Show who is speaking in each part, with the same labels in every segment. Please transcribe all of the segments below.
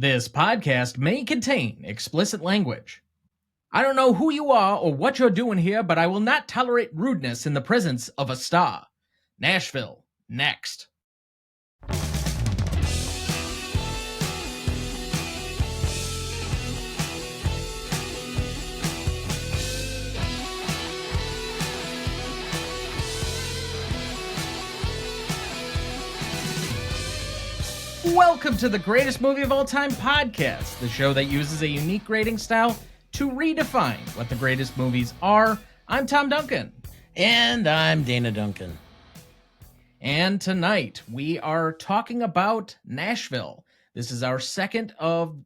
Speaker 1: This podcast may contain explicit language. I don't know who you are or what you're doing here, but I will not tolerate rudeness in the presence of a star. Nashville, next. Welcome to the Greatest Movie of All Time podcast, the show that uses a unique grading style to redefine what the greatest movies are. I'm Tom Duncan.
Speaker 2: And I'm Dana Duncan.
Speaker 1: And tonight we are talking about Nashville. This is our second of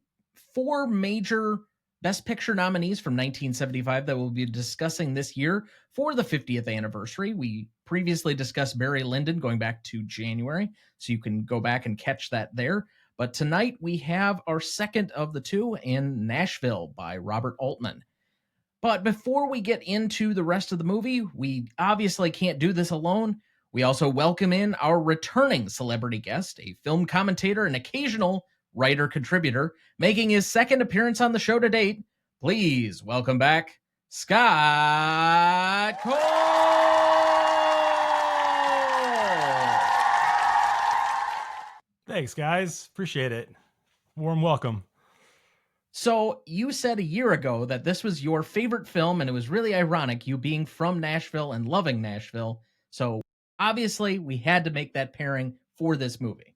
Speaker 1: four major Best Picture nominees from 1975 that we'll be discussing this year for the 50th anniversary. We previously discussed Barry Lyndon going back to January, so you can go back and catch that there. But tonight we have our second of the two in Nashville by Robert Altman. But before we get into the rest of the movie, we obviously can't do this alone. We also welcome in our returning celebrity guest, a film commentator and occasional writer-contributor, making his second appearance on the show to date. Please welcome back Scott Cole!
Speaker 3: Thanks, guys. Appreciate it. Warm welcome.
Speaker 1: So you said a year ago that this was your favorite film, and it was really ironic, you being from Nashville and loving Nashville. So obviously we had to make that pairing for this movie.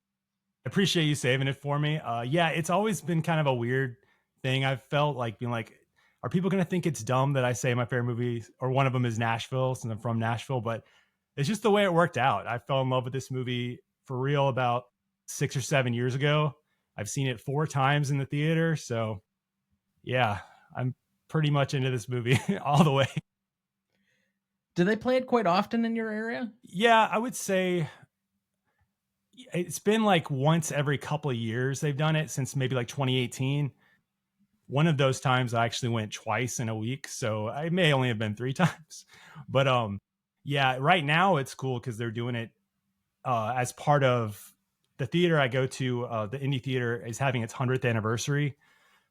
Speaker 3: Appreciate you saving it for me. Yeah, it's always been kind of a weird thing. I've felt like being like, are people going to think it's dumb that I say my favorite movie or one of them is Nashville since I'm from Nashville? But it's just the way it worked out. I fell in love with this movie for real about 6 or 7 years ago. I've seen it 4 times in the theater. So yeah, I'm pretty much into this movie all the way.
Speaker 1: Do they play it quite often in your area?
Speaker 3: Yeah, I would say it's been like once every couple of years they've done it since maybe like 2018. One of those times I actually went twice in a week, so I may only have been 3 times. But yeah, right now it's cool because they're doing it as part of the theater I go to. The Indie Theater is having its 100th anniversary,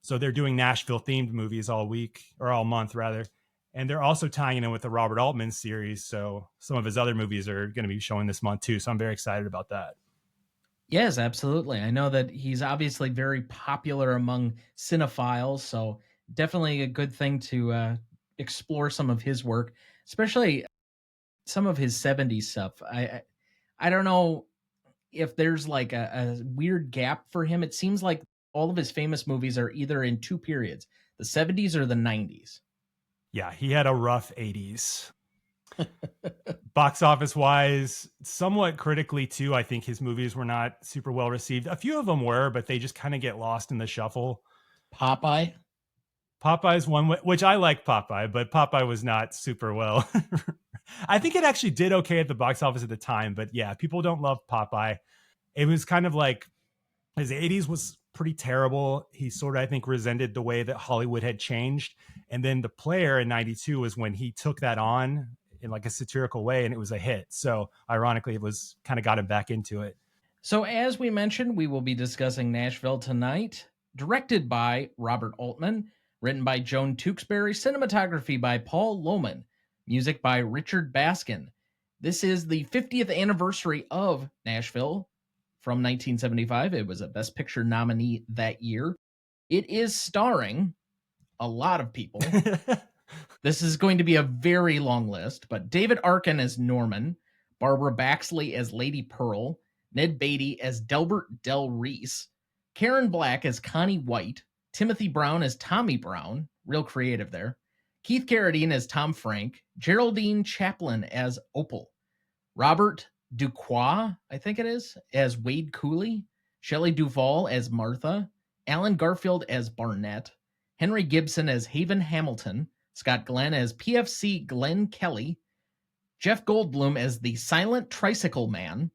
Speaker 3: so they're doing Nashville themed movies all week, or all month rather. And they're also tying it in with the Robert Altman series, so some of his other movies are going to be showing this month too. So I'm very excited about that.
Speaker 1: Yes, absolutely. I know that he's obviously very popular among cinephiles, so definitely a good thing to explore some of his work, especially some of his 70s stuff. I don't know if there's like a weird gap for him. It seems like all of his famous movies are either in 2 periods, the 70s or the 90s.
Speaker 3: Yeah, he had a rough 80s. Box office wise, somewhat critically too. I think his movies were not super well received. A few of them were, but they just kind of get lost in the shuffle. Popeye's one, which I like Popeye, but Popeye was not super well. I think it actually did okay at the box office at the time, but yeah, people don't love Popeye. It was kind of like his 80s was pretty terrible. He sort of, I think, resented the way that Hollywood had changed. And then The Player in 92 was when he took that on in like a satirical way, and it was a hit. So ironically, it was kind of got him back into it.
Speaker 1: So as we mentioned, we will be discussing Nashville tonight, directed by Robert Altman, written by Joan Tewksbury, cinematography by Paul Lohman, music by Richard Baskin. This is the 50th anniversary of Nashville from 1975. It was a Best Picture nominee that year. It is starring a lot of people. This is going to be a very long list, but David Arkin as Norman, Barbara Baxley as Lady Pearl, Ned Beatty as Delbert Del Reese, Karen Black as Connie White, Timothy Brown as Tommy Brown, real creative there, Keith Carradine as Tom Frank, Geraldine Chaplin as Opal, Robert Duquois, I think it is, as Wade Cooley, Shelley Duvall as Martha, Alan Garfield as Barnett, Henry Gibson as Haven Hamilton, Scott Glenn as PFC Glenn Kelly, Jeff Goldblum as the Silent Tricycle Man,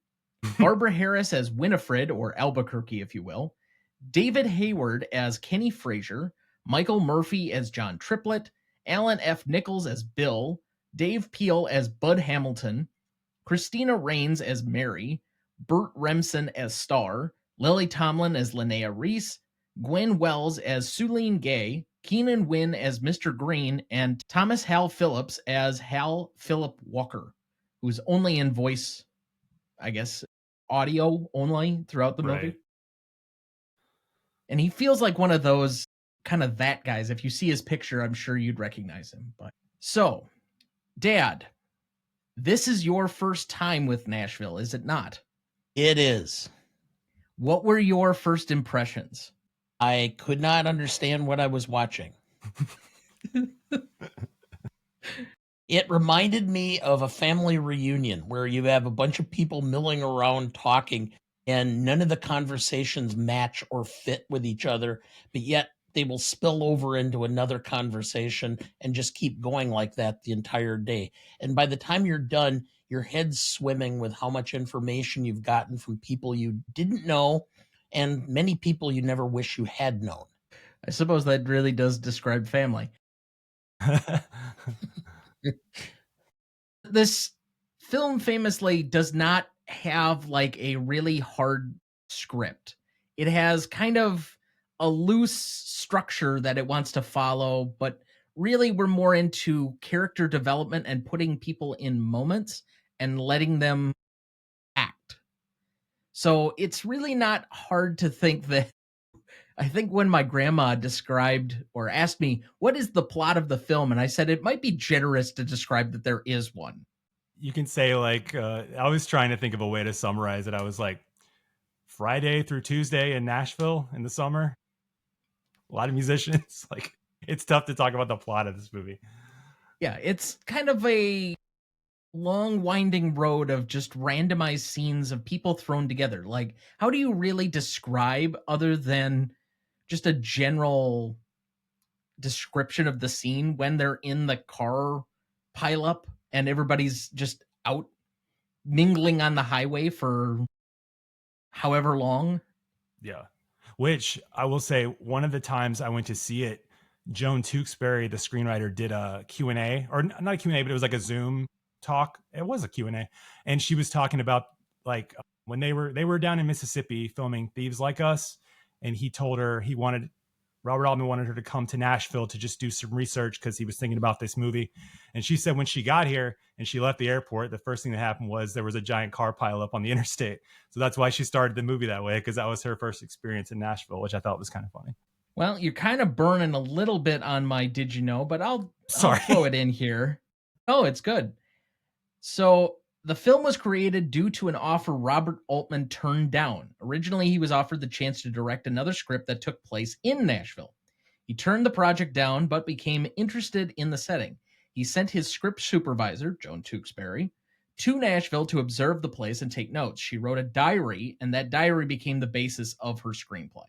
Speaker 1: Barbara Harris as Winifred, or Albuquerque, if you will, David Hayward as Kenny Frazier, Michael Murphy as John Triplett, Alan F. Nichols as Bill, Dave Peel as Bud Hamilton, Christina Rains as Mary, Burt Remsen as Star, Lily Tomlin as Linnea Reese, Gwen Wells as Suleen Gay, Keenan Wynn as Mr. Green, and Thomas Hal Phillips as Hal Philip Walker, who's only in voice, I guess, audio only throughout the movie.
Speaker 3: Right.
Speaker 1: And he feels like one of those kind of that guys. If you see his picture, I'm sure you'd recognize him. But so, Dad, this is your first time with Nashville, is it not?
Speaker 2: It is.
Speaker 1: What were your first impressions?
Speaker 2: I could not understand what I was watching. It reminded me of a family reunion where you have a bunch of people milling around talking and none of the conversations match or fit with each other, but yet they will spill over into another conversation and just keep going like that the entire day. And by the time you're done, your head's swimming with how much information you've gotten from people you didn't know and many people you never wish you had known.
Speaker 1: I suppose that really does describe family. This film famously does not have like a really hard script. It has kind of a loose structure that it wants to follow, but really we're more into character development and putting people in moments and letting them act. So it's really not hard to think that. I think when my grandma described or asked me, what is the plot of the film? And I said, it might be generous to describe that there is one.
Speaker 3: You can say like, I was trying to think of a way to summarize it. I was like, Friday through Tuesday in Nashville in the summer. A lot of musicians. Like, it's tough to talk about the plot of this movie.
Speaker 1: Yeah, it's kind of a long winding road of just randomized scenes of people thrown together. Like, how do you really describe other than just a general description of the scene when they're in the car pileup and everybody's just out mingling on the highway for however long?
Speaker 3: Yeah. Which I will say, one of the times I went to see it, Joan Tewksbury, the screenwriter, did a Q&A, or not a Q&A, but it was like a Zoom talk. It was a Q&A. And she was talking about like when they were down in Mississippi filming Thieves Like Us. And he told her Robert Altman wanted her to come to Nashville to just do some research because he was thinking about this movie. And she said when she got here and she left the airport, the first thing that happened was there was a giant car pileup on the interstate. So that's why she started the movie that way, because that was her first experience in Nashville, which I thought was kind of funny.
Speaker 1: Well, you're kind of burning a little bit on my did you know, but I'll throw it in here. Oh, it's good. So the film was created due to an offer Robert Altman turned down. Originally, he was offered the chance to direct another script that took place in Nashville. He turned the project down, but became interested in the setting. He sent his script supervisor, Joan Tewksbury, to Nashville to observe the place and take notes. She wrote a diary, and that diary became the basis of her screenplay.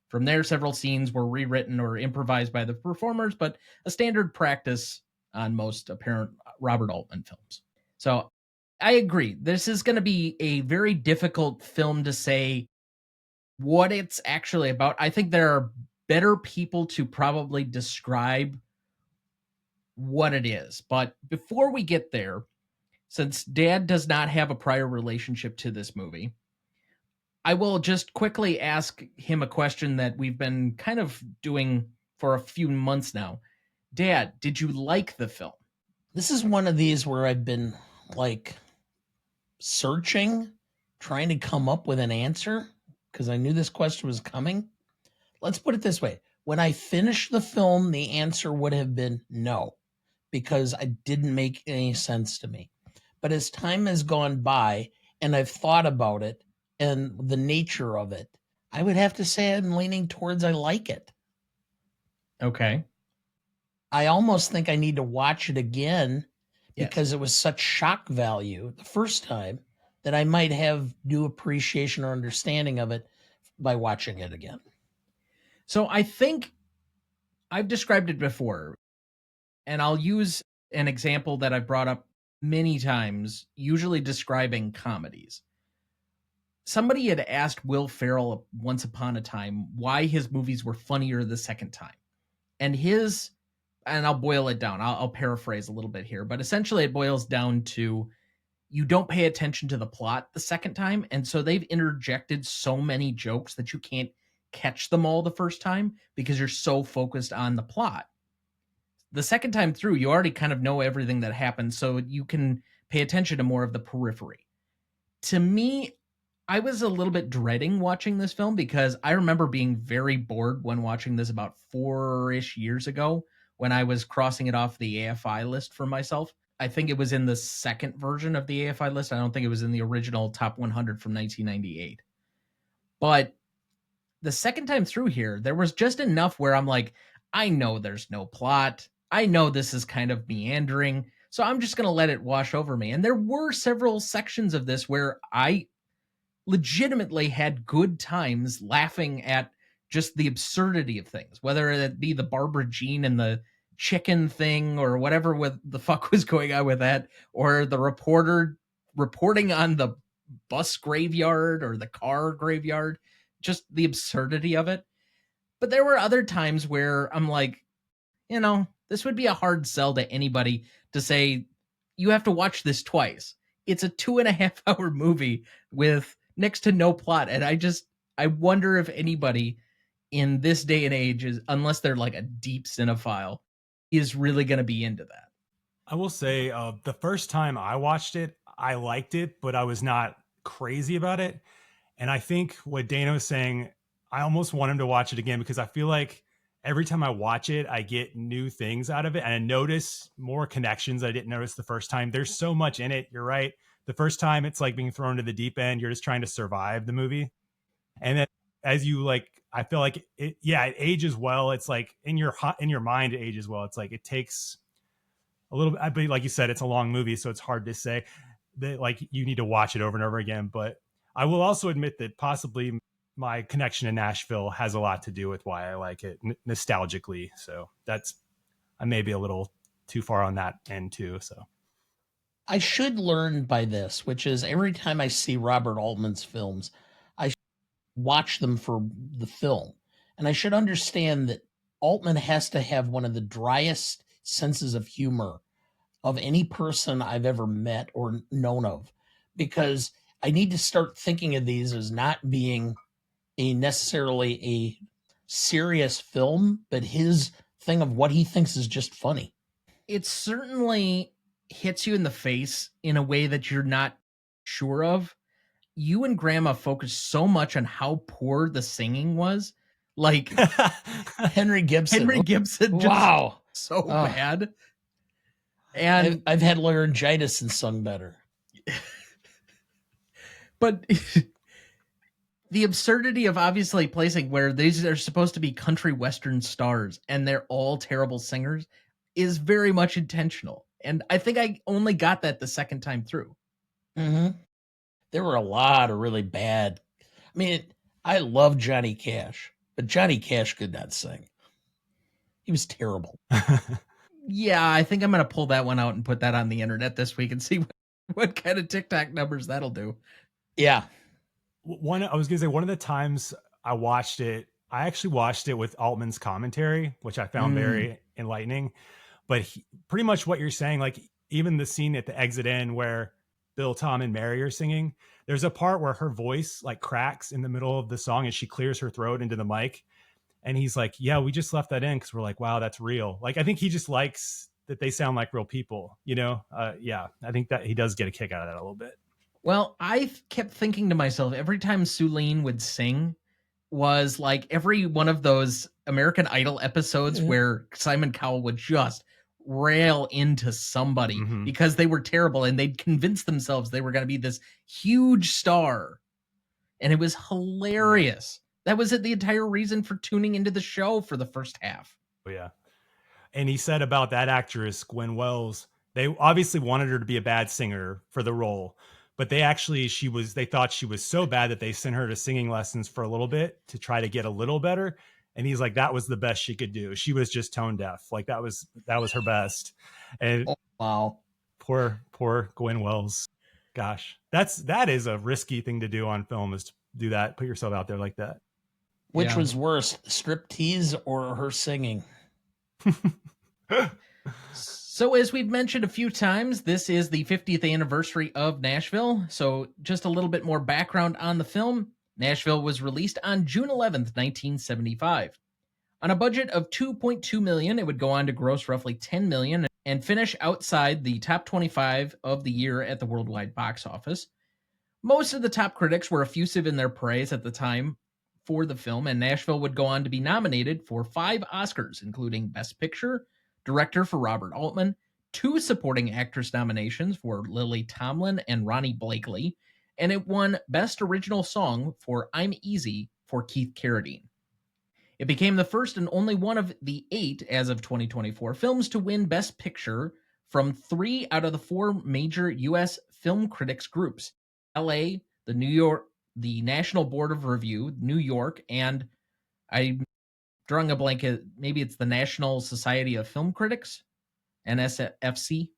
Speaker 1: From there, several scenes were rewritten or improvised by the performers, but a standard practice on most apparent Robert Altman films. So I agree. This is going to be a very difficult film to say what it's actually about. I think there are better people to probably describe what it is. But before we get there, since Dad does not have a prior relationship to this movie, I will just quickly ask him a question that we've been kind of doing for a few months now. Dad, did you like the film?
Speaker 2: This is one of these where I've been like searching, trying to come up with an answer because I knew this question was coming. Let's put it this way. When I finished the film, the answer would have been no, because it didn't make any sense to me. But as time has gone by and I've thought about it and the nature of it, I would have to say I'm leaning towards I like it.
Speaker 1: Okay.
Speaker 2: I almost think I need to watch it again because it was such shock value the first time that I might have new appreciation or understanding of it by watching it again.
Speaker 1: So I think I've described it before, and I'll use an example that I've brought up many times, usually describing comedies. Somebody had asked Will Ferrell once upon a time why his movies were funnier the second time. And I'll boil it down. I'll paraphrase a little bit here, but essentially it boils down to you don't pay attention to the plot the second time. And so they've interjected so many jokes that you can't catch them all the first time because you're so focused on the plot. The second time through, you already kind of know everything that happens, so you can pay attention to more of the periphery. To me, I was a little bit dreading watching this film because I remember being very bored when watching this about 4-ish years ago when I was crossing it off the AFI list for myself. I think it was in the second version of the AFI list. I don't think it was in the original top 100 from 1998. But the second time through here, there was just enough where I'm like, I know there's no plot. I know this is kind of meandering. So I'm just going to let it wash over me. And there were several sections of this where I legitimately had good times laughing at just the absurdity of things, whether it be the Barbara Jean and the chicken thing or whatever with the fuck was going on with that, or the reporter reporting on the bus graveyard or the car graveyard, just the absurdity of it. But there were other times where I'm like, this would be a hard sell to anybody to say, you have to watch this twice. It's a 2.5-hour movie with next to no plot. And I wonder if anybody in this day and age is, unless they're like a deep cinephile, is really going to be into that.
Speaker 3: I will say the first time I watched it, I liked it, but I was not crazy about it. And I think what Dana was saying, I almost want him to watch it again because I feel like every time I watch it, I get new things out of it. And I notice more connections I didn't notice the first time. There's so much in it. You're right. The first time it's like being thrown to the deep end. You're just trying to survive the movie. And then as you I feel like it ages well. It's like in your mind, it ages well. It's like it takes a little bit, but like you said, it's a long movie, so it's hard to say that like you need to watch it over and over again. But I will also admit that possibly my connection to Nashville has a lot to do with why I like it nostalgically. So I may be a little too far on that end too. So
Speaker 2: I should learn by this, which is every time I see Robert Altman's films, I watch them for the film. And I should understand that Altman has to have one of the driest senses of humor of any person I've ever met or known of, because I need to start thinking of these as not being necessarily a serious film, but his thing of what he thinks is just funny.
Speaker 1: It certainly hits you in the face in a way that you're not sure of. You and Grandma focused so much on how poor the singing was. Like
Speaker 2: Henry Gibson.
Speaker 1: Wow. So bad. And
Speaker 2: I've had laryngitis and sung better.
Speaker 1: But the absurdity of obviously placing where these are supposed to be country western stars and they're all terrible singers is very much intentional. And I think I only got that the second time through.
Speaker 2: Mm-hmm. There were a lot of really bad. I mean, I love Johnny Cash, but Johnny Cash could not sing. He was terrible.
Speaker 1: Yeah, I think I'm going to pull that one out and put that on the internet this week and see what kind of TikTok numbers that'll do.
Speaker 2: Yeah.
Speaker 3: I was going to say, one of the times I watched it, I actually watched it with Altman's commentary, which I found very enlightening. But pretty much what you're saying, like even the scene at the exit end where Bill, Tom, and Mary are singing, there's a part where her voice like cracks in the middle of the song and she clears her throat into the mic. And he's like, yeah, we just left that in because we're like, wow, that's real. Like, I think he just likes that they sound like real people, Yeah, I think that he does get a kick out of that a little bit.
Speaker 1: Well, I kept thinking to myself, every time Sulene would sing was like every one of those American Idol episodes where Simon Cowell would just rail into somebody because they were terrible and they'd convince themselves they were going to be this huge star. And it was hilarious. That was the entire reason for tuning into the show for the first half.
Speaker 3: Oh, yeah. And he said about that actress, Gwen Wells, they obviously wanted her to be a bad singer for the role, but they thought she was so bad that they sent her to singing lessons for a little bit to try to get a little better. And he's like, that was the best she could do. She was just tone deaf. Like that was her best. And
Speaker 2: wow.
Speaker 3: Poor Gwen Wells. Gosh, that is a risky thing to do on film, is to do that. Put yourself out there like that.
Speaker 2: Which was worse, striptease or her singing?
Speaker 1: So as we've mentioned a few times, this is the 50th anniversary of Nashville. So just a little bit more background on the film. Nashville was released on June 11th, 1975. On a budget of $2.2 million, it would go on to gross roughly $10 million and finish outside the top 25 of the year at the worldwide box office. Most of the top critics were effusive in their praise at the time for the film, and Nashville would go on to be nominated for 5 Oscars, including Best Picture, Director for Robert Altman, 2 Supporting Actress nominations for Lily Tomlin and Ronnie Blakely, and it won Best Original Song for I'm Easy for Keith Carradine. It became the first and only one of the 8, as of 2024, films to win Best Picture from 3 out of the 4 major U.S. film critics groups: LA, the National Board of Review, New York, and I'm drawing a blank. Maybe it's the National Society of Film Critics, NSFC.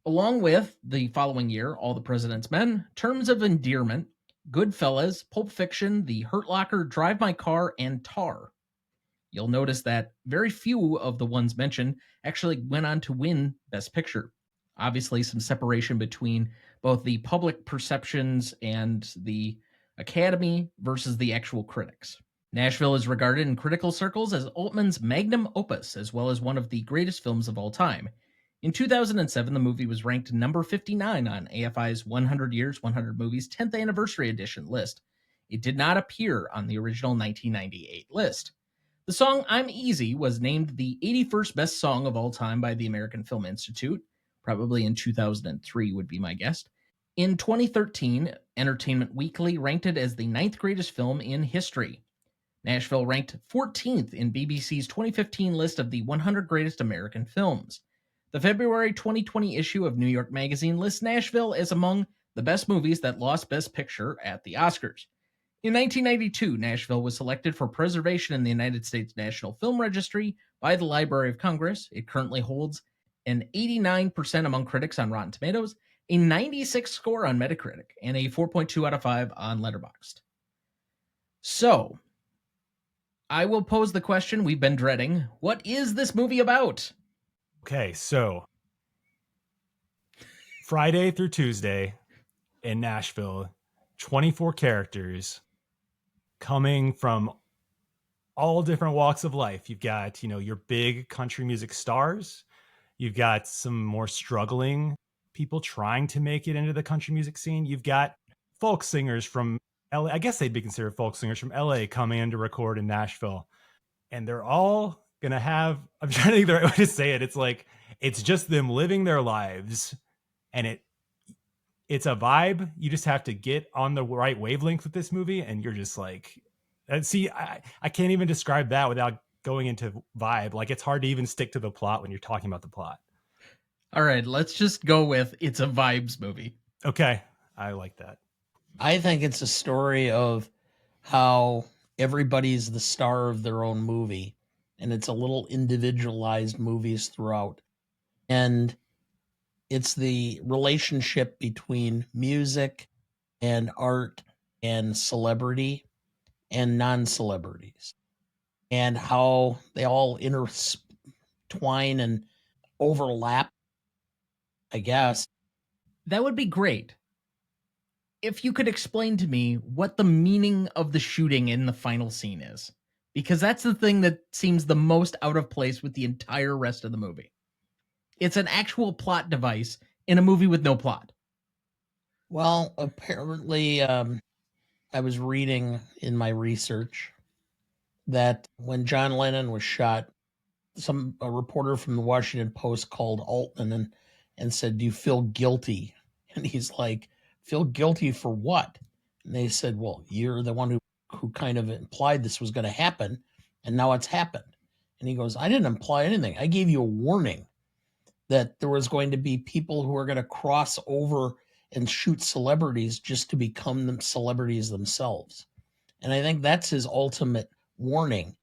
Speaker 1: Along with the following year, All the President's Men, Terms of Endearment, Goodfellas, Pulp Fiction, The Hurt Locker, Drive My Car, and Tar. You'll notice that very few of the ones mentioned actually went on to win Best Picture. Obviously, some separation between both the public perceptions and the Academy versus the actual critics. Nashville is regarded in critical circles as Altman's magnum opus, as well as one of the greatest films of all time. In 2007, the movie was ranked number 59 on AFI's 100 Years, 100 Movies 10th Anniversary Edition list. It did not appear on the original 1998 list. The song I'm Easy was named the 81st best song of all time by the American Film Institute, probably in 2003 would be my guess. In 2013, Entertainment Weekly ranked it as the 9th greatest film in history. Nashville ranked 14th in BBC's 2015 list of the 100 greatest American films. The February 2020 issue of New York Magazine lists Nashville as among the best movies that lost Best Picture at the Oscars. In 1992, Nashville was selected for preservation in the United States National Film Registry by the Library of Congress. It currently holds an 89% among critics on Rotten Tomatoes, a 96 score on Metacritic, and a 4.2 out of 5 on Letterboxd. So, I will pose the question we've been dreading. What is this movie about?
Speaker 3: Okay, so Friday through Tuesday in Nashville, 24 characters coming from all different walks of life. You've got, your big country music stars. You've got some more struggling people trying to make it into the country music scene. You've got folk singers from LA. I guess they'd be considered folk singers from LA coming in to record in Nashville. And they're all going to have, I'm trying to think the right way to say it. It's like, it's just them living their lives. And it's a vibe. You just have to get on the right wavelength with this movie. And you're just like, see, I can't even describe that without going into vibe. Like, it's hard to even stick to the plot when you're talking about the plot.
Speaker 1: All right, let's just go with it's a vibes movie.
Speaker 3: Okay, I like that.
Speaker 2: I think it's a story of how everybody's the star of their own movie, and it's a little individualized movies throughout. And it's the relationship between music and art and celebrity and non-celebrities, and how they all intertwine and overlap, I guess.
Speaker 1: That would be great if you could explain to me what the meaning of the shooting in the final scene is, because that's the thing that seems the most out of place with the entire rest of the movie. It's an actual plot device in a movie with no plot.
Speaker 2: Well, apparently, I was reading in my research that when John Lennon was shot, a reporter from the Washington Post called Altman and said, "Do you feel guilty?" And he's like, "Feel guilty for what?" And they said, "Well, you're the one who kind of implied this was going to happen, and now it's happened." And he goes, "I didn't imply anything. I gave you a warning that there was going to be people who are going to cross over and shoot celebrities just to become them celebrities themselves." And I think that's his ultimate warning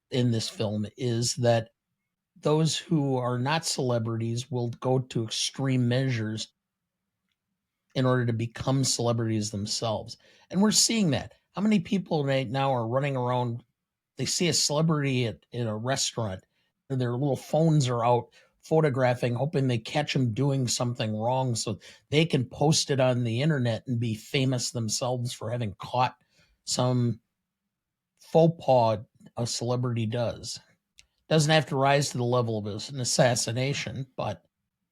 Speaker 2: in this film, is that those who are not celebrities will go to extreme measures in order to become celebrities themselves. And we're seeing that. How many people right now are running around, they see a celebrity in a restaurant, and their little phones are out photographing, hoping they catch them doing something wrong so they can post it on the internet and be famous themselves for having caught some faux pas a celebrity does. Doesn't have to rise to the level of an assassination, but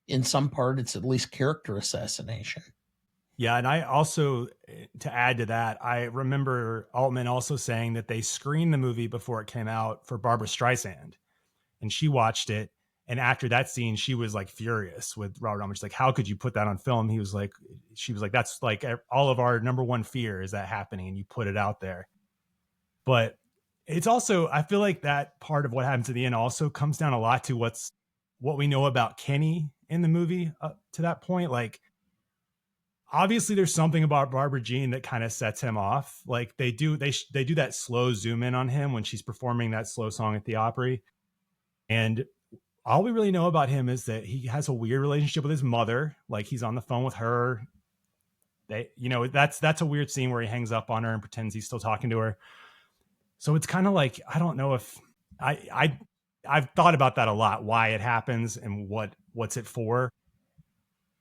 Speaker 2: in some part, it's at least character assassination.
Speaker 3: Yeah, and I also, to add to that, I remember Altman also saying that they screened the movie before it came out for Barbara Streisand, and she watched it. And after that scene, she was like furious with Robert Altman. She's like, "How could you put that on film?" She was like, "That's like all of our number one fear is that happening, and you put it out there." But it's also, I feel like that part of what happens at the end also comes down a lot to what we know about Kenny in the movie up to that point. Like, obviously there's something about Barbara Jean that kind of sets him off. Like they do that slow zoom in on him when she's performing that slow song at the Opry. And all we really know about him is that he has a weird relationship with his mother. Like he's on the phone with her. That's a weird scene where he hangs up on her and pretends he's still talking to her. So it's kind of like, I don't know if I've thought about that a lot, why it happens and what's it for.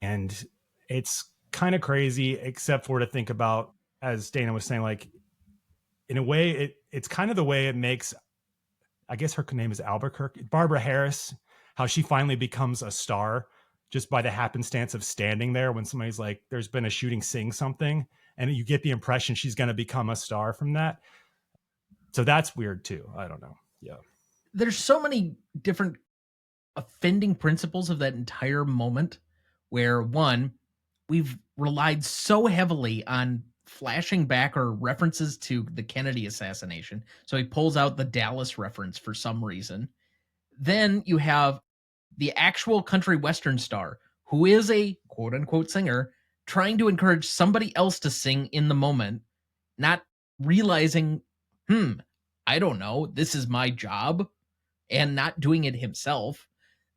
Speaker 3: And it's kind of crazy, except for to think about, as Dana was saying, like in a way, it's kind of the way it makes, I guess her name is Albuquerque, Barbara Harris, how she finally becomes a star just by the happenstance of standing there when somebody's like, there's been a shooting, sing something. And you get the impression she's going to become a star from that. So that's weird too. I don't know. Yeah.
Speaker 1: There's so many different offending principles of that entire moment where, one, we've relied so heavily on flashing back or references to the Kennedy assassination. So he pulls out the Dallas reference for some reason. Then you have the actual country western star, who is a quote unquote singer, trying to encourage somebody else to sing in the moment, not realizing, I don't know, this is my job, and not doing it himself.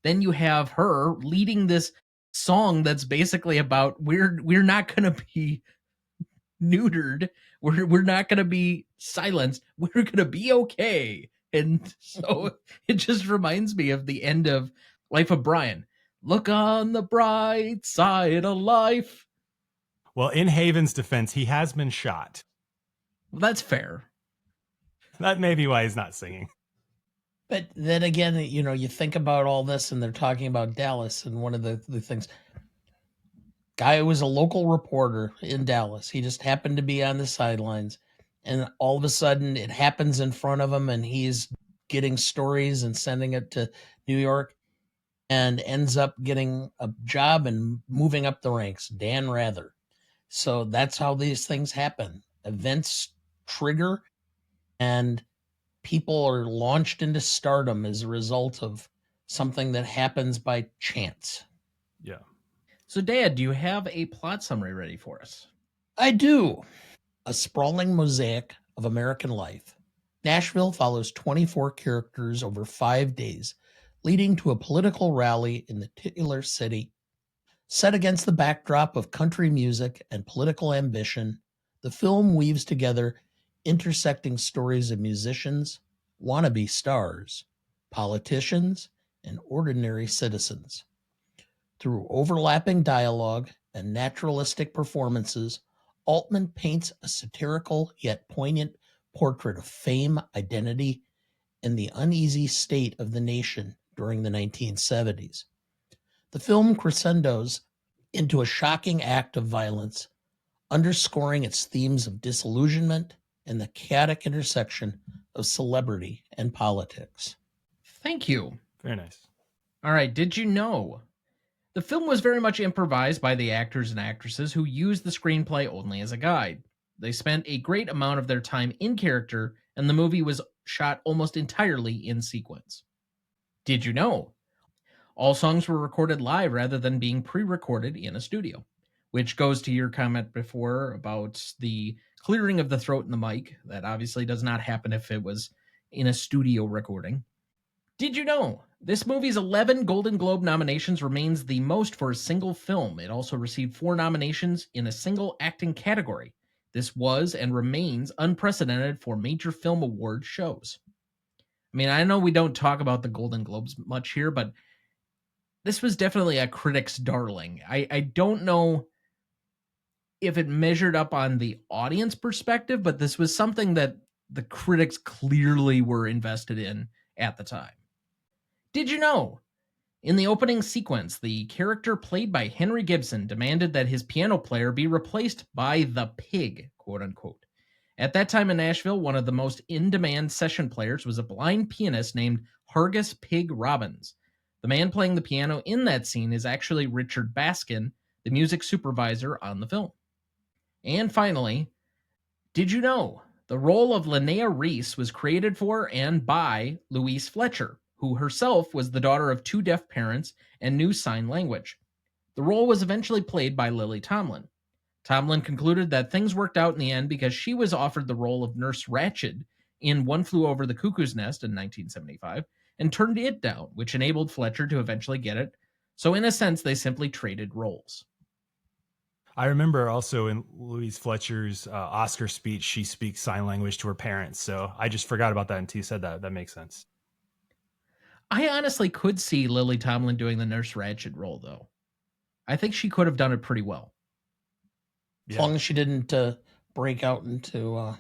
Speaker 1: Then you have her leading this song that's basically about we're not going to be neutered, we're not going to be silenced, we're going to be okay. And so it just reminds me of the end of Life of Brian. Look on the bright side of life.
Speaker 3: Well, in Haven's defense, he has been shot.
Speaker 1: Well, that's fair.
Speaker 3: That may be why he's not singing.
Speaker 2: But then again, you think about all this and they're talking about Dallas, and one of the things, guy was a local reporter in Dallas. He just happened to be on the sidelines, and all of a sudden it happens in front of him and he's getting stories and sending it to New York and ends up getting a job and moving up the ranks. Dan Rather. So that's how these things happen. Events trigger and people are launched into stardom as a result of something that happens by chance.
Speaker 3: Yeah.
Speaker 1: So, Dad, do you have a plot summary ready for us?
Speaker 2: I do. A sprawling mosaic of American life. Nashville follows 24 characters over 5 days, leading to a political rally in the titular city. Set against the backdrop of country music and political ambition, the film weaves together intersecting stories of musicians, wannabe stars, politicians, and ordinary citizens. Through overlapping dialogue and naturalistic performances, Altman paints a satirical yet poignant portrait of fame, identity, and the uneasy state of the nation during the 1970s. The film crescendos into a shocking act of violence, underscoring its themes of disillusionment and the chaotic intersection of celebrity and politics.
Speaker 1: Thank you.
Speaker 3: Very nice.
Speaker 1: All right, did you know? The film was very much improvised by the actors and actresses who used the screenplay only as a guide. They spent a great amount of their time in character, and the movie was shot almost entirely in sequence. Did you know? All songs were recorded live rather than being pre-recorded in a studio, which goes to your comment before about the clearing of the throat in the mic. That obviously does not happen if it was in a studio recording. Did you know? This movie's 11 Golden Globe nominations remains the most for a single film. It also received 4 nominations in a single acting category. This was and remains unprecedented for major film award shows. I mean, I know we don't talk about the Golden Globes much here, but this was definitely a critic's darling. I don't know if it measured up on the audience perspective, but this was something that the critics clearly were invested in at the time. Did you know? In the opening sequence, the character played by Henry Gibson demanded that his piano player be replaced by the pig, quote unquote. At that time in Nashville, one of the most in-demand session players was a blind pianist named Hargus Pig Robbins. The man playing the piano in that scene is actually Richard Baskin, the music supervisor on the film. And finally, did you know the role of Linnea Reese was created for and by Louise Fletcher, who herself was the daughter of 2 deaf parents and knew sign language. The role was eventually played by Lily Tomlin. Tomlin concluded that things worked out in the end because she was offered the role of Nurse Ratched in One Flew Over the Cuckoo's Nest in 1975 and turned it down, which enabled Fletcher to eventually get it. So in a sense, they simply traded roles.
Speaker 3: I remember also in Louise Fletcher's Oscar speech, she speaks sign language to her parents. So I just forgot about that until you said that. That makes sense.
Speaker 1: I honestly could see Lily Tomlin doing the Nurse Ratched role, though. I think she could have done it pretty well.
Speaker 2: As long as she didn't break out into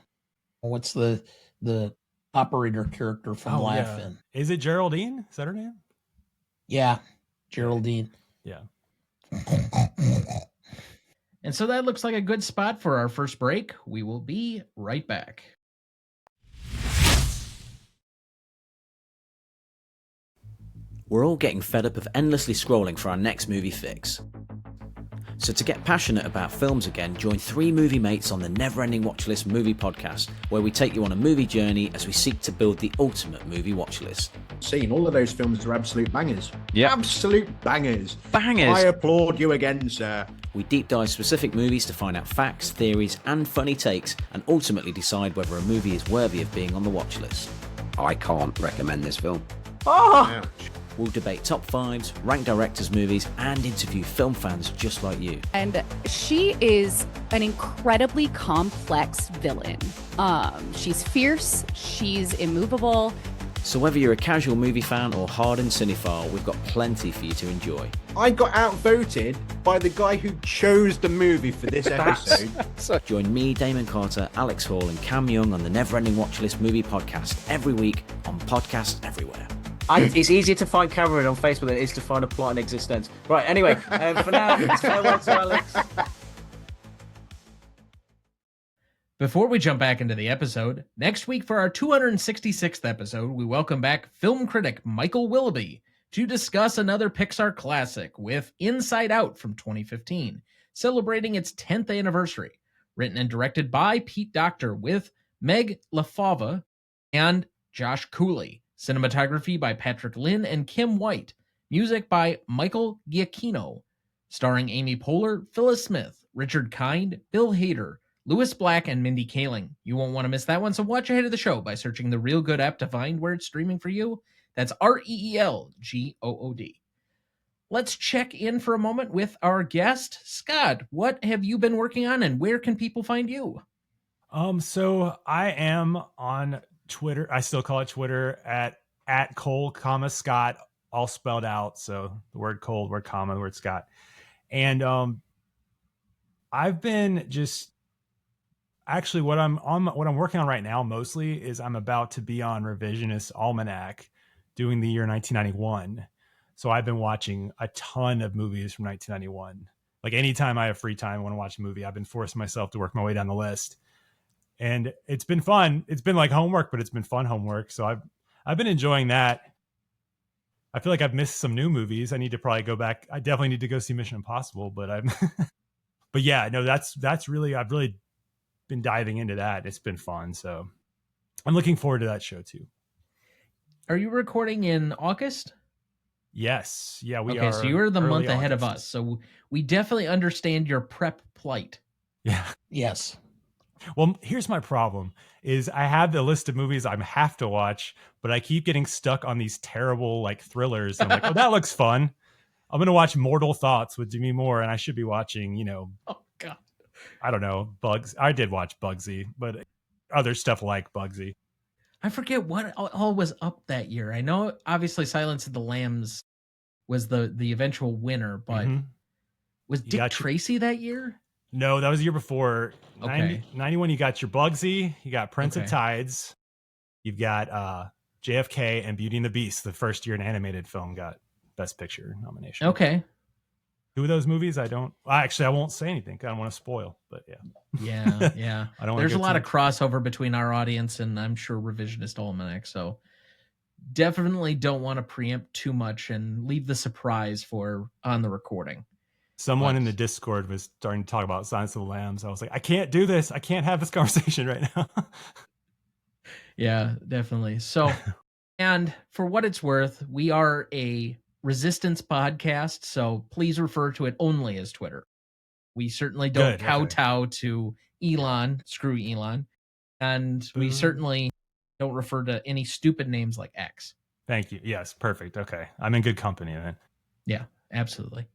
Speaker 2: what's the operator character from Laugh-In.
Speaker 3: Is it Geraldine? Is that her name?
Speaker 2: Yeah, Geraldine.
Speaker 3: Yeah.
Speaker 1: And so that looks like a good spot for our first break. We will be right back.
Speaker 4: We're all getting fed up of endlessly scrolling for our next movie fix. So to get passionate about films again, join 3 movie mates on the Never Ending Watchlist movie podcast, where we take you on a movie journey as we seek to build the ultimate movie watchlist.
Speaker 5: Seen all of those films are absolute bangers.
Speaker 6: Yeah,
Speaker 5: absolute bangers.
Speaker 6: Bangers.
Speaker 5: I applaud you again, sir.
Speaker 4: We deep dive specific movies to find out facts, theories, and funny takes, and ultimately decide whether a movie is worthy of being on the watchlist.
Speaker 6: I can't recommend this film.
Speaker 5: Oh!
Speaker 4: We'll debate top 5s, rank directors' movies, and interview film fans just like you.
Speaker 7: And she is an incredibly complex villain. She's fierce, she's immovable.
Speaker 4: So whether you're a casual movie fan or hardened cinephile, we've got plenty for you to enjoy.
Speaker 5: I got outvoted by the guy who chose the movie for this episode.
Speaker 4: Join me, Damon Carter, Alex Hall, and Cam Young on the Never Ending Watchlist movie podcast every week on podcasts everywhere.
Speaker 8: It's easier to find Cameron on Facebook than it is to find a plot in existence. Right, anyway, for now, it's farewell to Alex.
Speaker 1: Before we jump back into the episode, next week for our 266th episode, we welcome back film critic Michael Willoughby to discuss another Pixar classic with Inside Out from 2015, celebrating its 10th anniversary. Written and directed by Pete Docter with Meg LaFava and Josh Cooley. Cinematography by Patrick Lynn and Kim White. Music by Michael Giacchino. Starring Amy Poehler, Phyllis Smith, Richard Kind, Bill Hader, Louis Black, and Mindy Kaling. You won't want to miss that one, so watch ahead of the show by searching the Real Good app to find where it's streaming for you. That's REELGOOD. Let's check in for a moment with our guest. Scott, what have you been working on and where can people find you?
Speaker 3: So I am on Twitter. I still call it Twitter at Cole, Scott, all spelled out. So the word Cole, the word comma, the word Scott. And I've been just actually what I'm working on right now mostly is I'm about to be on Revisionist Almanac doing the year 1991. So I've been watching a ton of movies from 1991. Like anytime I have free time, I want to watch a movie. I've been forcing myself to work my way down the list. And it's been fun. It's been like homework, but it's been fun homework. So I've been enjoying that. I feel like I've missed some new movies. I need to probably go back. I definitely need to go see Mission Impossible, but but yeah, no, that's really, I've really been diving into that. It's been fun. So I'm looking forward to that show too.
Speaker 1: Are you recording in August?
Speaker 3: Yes. Yeah, we
Speaker 1: are. Okay, so you're the month ahead of
Speaker 3: August.
Speaker 1: us. So we definitely understand your prep plight.
Speaker 3: Yeah.
Speaker 2: Yes.
Speaker 3: Well, here's my problem is I have the list of movies I have to watch, but I keep getting stuck on these terrible like thrillers. And I'm like, oh, that looks fun. I'm going to watch Mortal Thoughts with Demi Moore, and I should be watching,
Speaker 1: oh God,
Speaker 3: I don't know, Bugs. I did watch Bugsy, but other stuff like Bugsy.
Speaker 1: I forget what all was up that year. I know, obviously, Silence of the Lambs was the eventual winner, but was Dick Tracy that year?
Speaker 3: No, that was the year before.
Speaker 1: Okay.
Speaker 3: 91, you got your Bugsy, you got Prince of
Speaker 1: Okay.
Speaker 3: Tides, you've got JFK, and Beauty and the Beast, the first year an animated film got Best Picture nomination.
Speaker 1: Okay.
Speaker 3: Two of those movies, I won't say anything. I don't want to spoil, but yeah.
Speaker 1: Yeah.
Speaker 3: I don't.
Speaker 1: There's a lot of crossover between our audience and I'm sure Revisionist Almanac, so definitely don't want to preempt too much and leave the surprise for on the recording.
Speaker 3: Someone in the Discord was starting to talk about Silence of the Lambs. I was like, I can't do this. I can't have this conversation right now.
Speaker 1: Yeah, definitely. So, and for what it's worth, we are a resistance podcast, so please refer to it only as Twitter. We certainly don't kowtow to Elon, screw Elon, and we certainly don't refer to any stupid names like X.
Speaker 3: Thank you. Yes, perfect. Okay. I'm in good company then.
Speaker 1: Yeah, absolutely.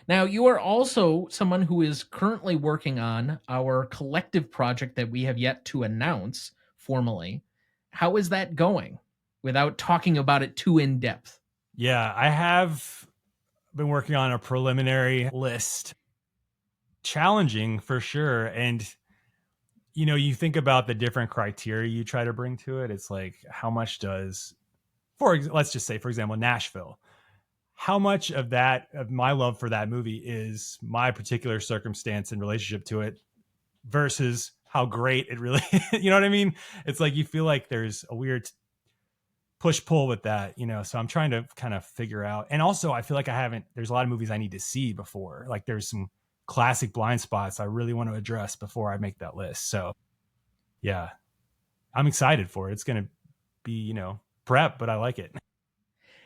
Speaker 1: Now, you are also someone who is currently working on our collective project that we have yet to announce formally. How is that going without talking about it too in depth?
Speaker 3: Yeah, I have been working on a preliminary list. Challenging for sure. And, you know, you think about the different criteria you try to bring to it. It's like, how much does, let's just say, for example, Nashville. How much of my love for that movie is my particular circumstance and relationship to it versus how great it really is? You know what I mean? It's like, you feel like there's a weird push-pull with that, you know? So I'm trying to kind of figure out. And also, I feel like there's a lot of movies I need to see before. Like, there's some classic blind spots I really want to address before I make that list. So yeah, I'm excited for it. It's going to be, you know, prep, but I like it.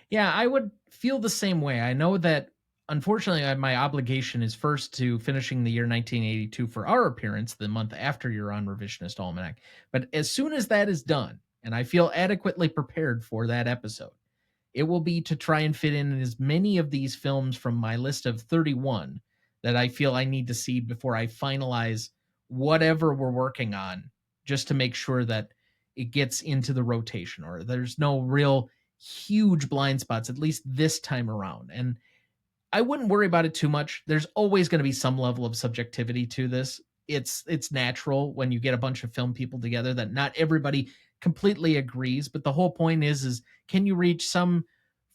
Speaker 1: Yeah, I would feel the same way. I know that, unfortunately, my obligation is first to finishing the year 1982 for our appearance the month after you're on Revisionist Almanac. But as soon as that is done, and I feel adequately prepared for that episode, it will be to try and fit in as many of these films from my list of 31 that I feel I need to see before I finalize whatever we're working on, just to make sure that it gets into the rotation or there's no real huge blind spots, at least this time around. And I wouldn't worry about it too much. There's always going to be some level of subjectivity to this. It's natural when you get a bunch of film people together that not everybody completely agrees, but the whole point is can you reach some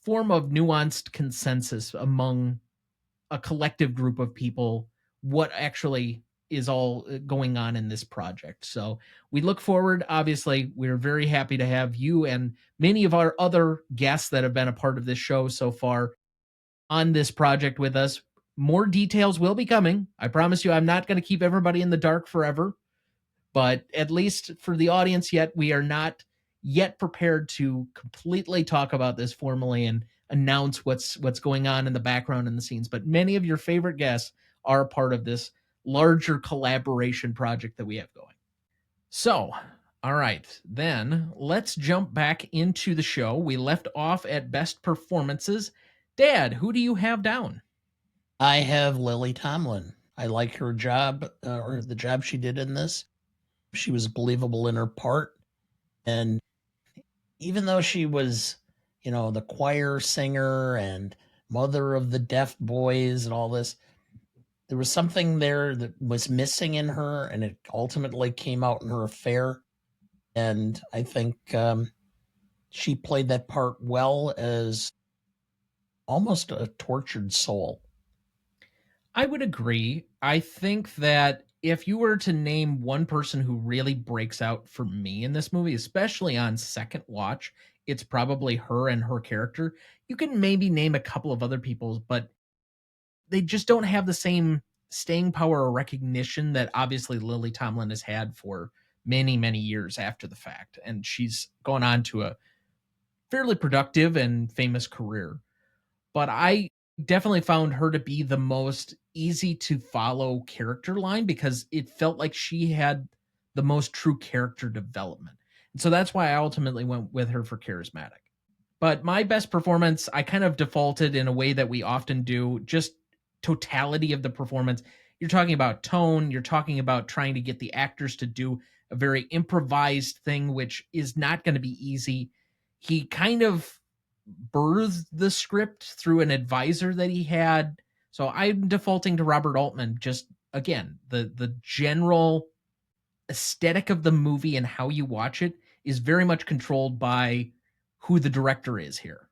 Speaker 1: form of nuanced consensus among a collective group of people what actually is all going on in this project. So we look forward. Obviously, we're very happy to have you and many of our other guests that have been a part of this show so far on this project with us. More details will be coming. I promise you, I'm not going to keep everybody in the dark forever, but at least for the audience yet, we are not yet prepared to completely talk about this formally and announce what's going on in the background and the scenes. But many of your favorite guests are a part of this larger collaboration project that we have going. So, all right, then let's jump back into the show. We left off at best performances. Dad, who do you have down?
Speaker 2: I have Lily Tomlin. I like her job, or the job she did in this. She was believable in her part. And even though she was, you know, the choir singer and mother of the deaf boys and all this, there was something there that was missing in her, and it ultimately came out in her affair. And I think she played that part well as almost a tortured soul.
Speaker 1: I would agree. I think that if you were to name one person who really breaks out for me in this movie, especially on second watch, it's probably her and her character. You can maybe name a couple of other people, but they just don't have the same staying power or recognition that obviously Lily Tomlin has had for many, many years after the fact. And she's gone on to a fairly productive and famous career. But I definitely found her to be the most easy to follow character line because it felt like she had the most true character development. And so that's why I ultimately went with her for charismatic. But my best performance, I kind of defaulted in a way that we often do, just totality of the performance. You're talking about tone, you're talking about trying to get the actors to do a very improvised thing, which is not going to be easy. He kind of birthed the script through an advisor that he had. So I'm defaulting to Robert Altman just again, the general aesthetic of the movie and how you watch it is very much controlled by who the director is here.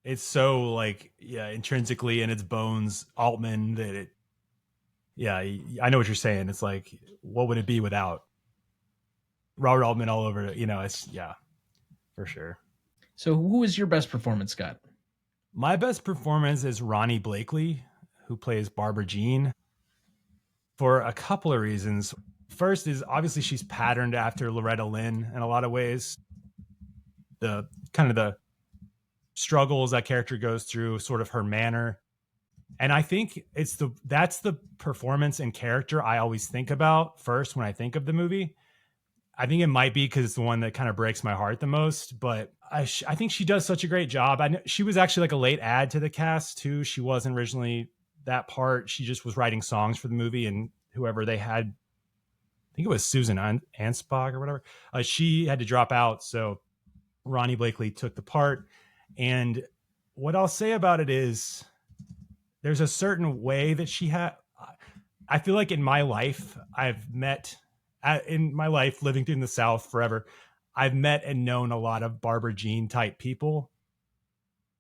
Speaker 3: It's so intrinsically in its bones Altman that it. Yeah, I know what you're saying. It's like, what would it be without Robert Altman all over it? It's for sure.
Speaker 1: So who is your best performance, Scott?
Speaker 3: My best performance is Ronnie Blakely, who plays Barbara Jean, for a couple of reasons. First is obviously she's patterned after Loretta Lynn in a lot of ways. The kind of the struggles that character goes through, sort of her manner. And I think that's the performance and character I always think about first when I think of the movie. I think it might be because it's the one that kind of breaks my heart the most, but I think she does such a great job. I know she was actually like a late add to the cast too. She wasn't originally that part. She just was writing songs for the movie, and whoever they had, I think it was Susan Anspach or whatever, she had to drop out. So Ronnie Blakely took the part. And what I'll say about it is there's a certain way that she had. I feel like in my life, living in the South forever, I've met and known a lot of Barbara Jean type people,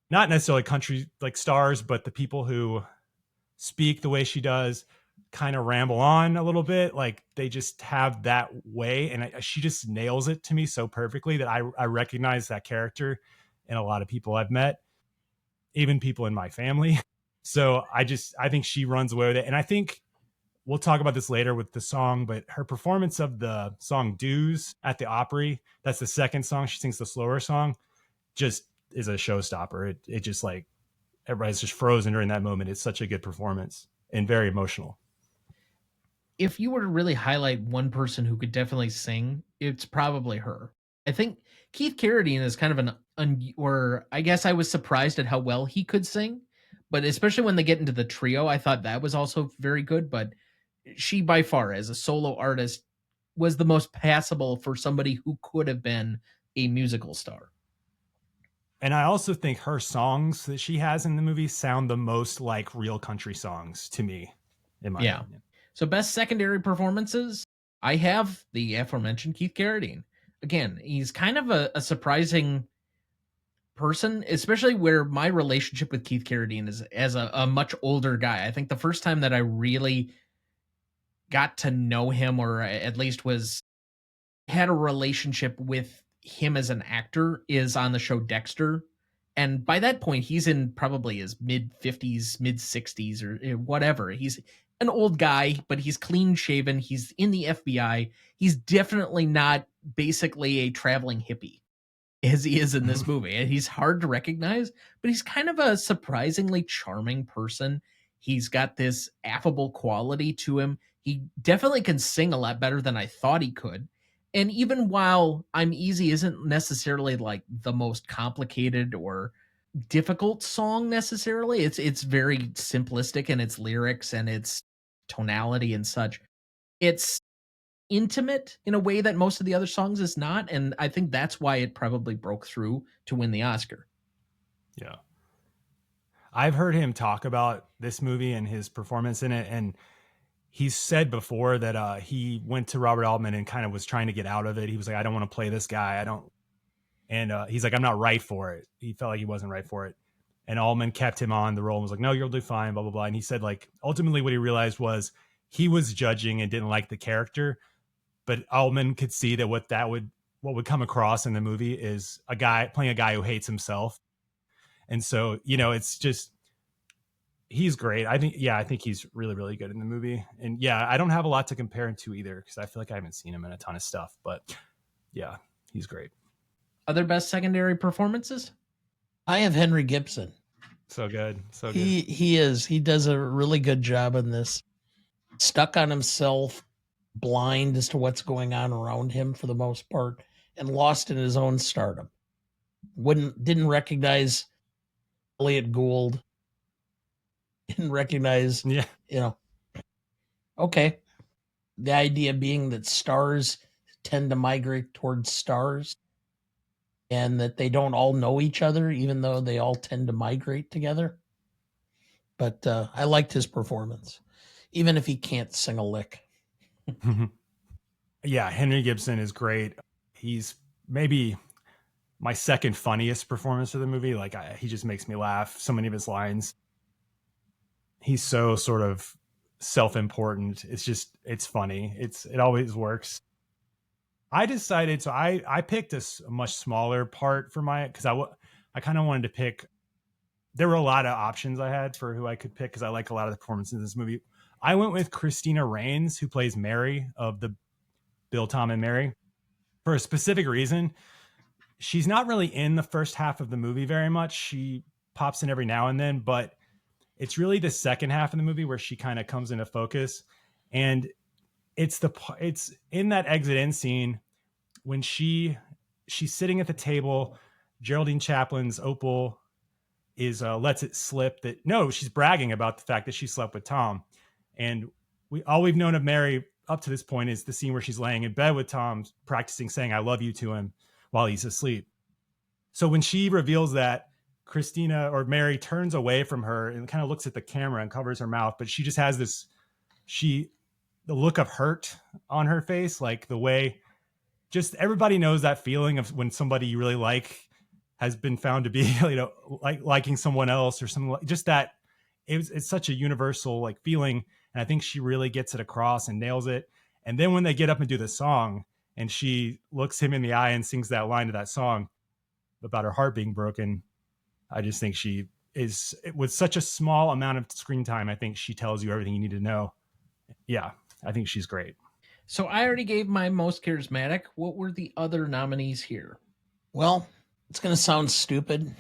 Speaker 3: not necessarily country like stars, but the people who speak the way she does, kind of ramble on a little bit. Like they just have that way. And she just nails it to me so perfectly that I recognize that character in a lot of people I've met, even people in my family. So I think she runs away with it. And I think we'll talk about this later with the song, but her performance of the song Dues at the Opry, that's the second song. She sings the slower song, just is a showstopper. It just like, everybody's just frozen during that moment. It's such a good performance and very emotional.
Speaker 1: If you were to really highlight one person who could definitely sing, it's probably her. I think Keith Carradine is kind of or I guess I was surprised at how well he could sing, but especially when they get into the trio, I thought that was also very good. But she, by far, as a solo artist, was the most passable for somebody who could have been a musical star.
Speaker 3: And I also think her songs that she has in the movie sound the most like real country songs to me, in my opinion.
Speaker 1: So best secondary performances, I have the aforementioned Keith Carradine. Again, he's kind of a surprising person, especially where my relationship with Keith Carradine is as a much older guy. I think the first time that I really got to know him, or at least had a relationship with him as an actor, is on the show Dexter. And by that point, he's in probably his mid-50s, mid-60s, or whatever. He's an old guy, but he's clean shaven. He's in the FBI. He's definitely not basically a traveling hippie as he is in this movie. And he's hard to recognize, but he's kind of a surprisingly charming person. He's got this affable quality to him. He definitely can sing a lot better than I thought he could. And even while Uneasy isn't necessarily like the most complicated or difficult song necessarily, it's very simplistic in its lyrics and its tonality and such. It's intimate in a way that most of the other songs is not, and I think that's why it probably broke through to win the Oscar.
Speaker 3: Yeah. I've heard him talk about this movie and his performance in it, and he's said before that he went to Robert Altman and kind of was trying to get out of it. He was like, I don't want to play this guy. And he's like, I'm not right for it. He felt like he wasn't right for it. And Altman kept him on the role and was like, no, you'll do fine, blah, blah, blah. And he said, like, ultimately what he realized was he was judging and didn't like the character, but Altman could see that what would come across in the movie is a guy playing a guy who hates himself. And so, it's just, he's great. I think he's really, really good in the movie. And yeah, I don't have a lot to compare him to either, because I feel like I haven't seen him in a ton of stuff, but yeah, he's great.
Speaker 1: Other best secondary performances?
Speaker 2: I have Henry Gibson.
Speaker 3: So good. So good.
Speaker 2: He does a really good job in this. Stuck on himself, blind as to what's going on around him for the most part, and lost in his own stardom. Didn't recognize Elliot Gould. Didn't recognize, okay. The idea being that stars tend to migrate towards stars and that they don't all know each other, even though they all tend to migrate together. But I liked his performance. even if he can't sing a lick.
Speaker 3: Yeah, Henry Gibson is great. He's maybe my second funniest performance of the movie. Like he just makes me laugh. So many of his lines. He's so sort of self-important. It's funny. It always works. I decided, so I picked a much smaller part for because I kind of wanted to pick. There were a lot of options I had for who I could pick because I like a lot of the performances in this movie. I went with Christina Rains, who plays Mary of the Bill, Tom, and Mary, for a specific reason. She's not really in the first half of the movie very much. She pops in every now and then, but it's really the second half of the movie where she kind of comes into focus. And it's in that exit in scene when she's sitting at the table. Geraldine Chaplin's Opal is lets it slip that she's bragging about the fact that she slept with Tom. And all we've known of Mary up to this point is the scene where she's laying in bed with Tom, practicing saying "I love you" to him while he's asleep. So when she reveals that, Christina or Mary turns away from her and kind of looks at the camera and covers her mouth, but she just has the look of hurt on her face, like the way just everybody knows that feeling of when somebody you really like has been found to be, liking someone else or something, like just that. It's such a universal feeling. And I think she really gets it across and nails it. And then when they get up and do the song and she looks him in the eye and sings that line of that song about her heart being broken, I just think she is, with such a small amount of screen time, I think she tells you everything you need to know. Yeah, I think she's great.
Speaker 1: So I already gave my most charismatic. What were the other nominees here?
Speaker 2: Well, it's going to sound stupid,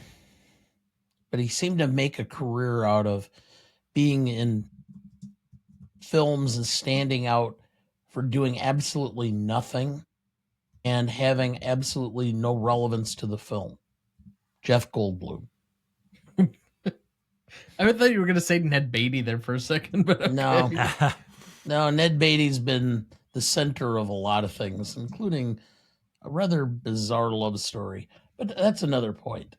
Speaker 2: but he seemed to make a career out of being in films and standing out for doing absolutely nothing and having absolutely no relevance to the film. Jeff Goldblum.
Speaker 1: I thought you were going to say Ned Beatty there for a second, but okay.
Speaker 2: No, Ned Beatty's been the center of a lot of things, including a rather bizarre love story. But that's another point.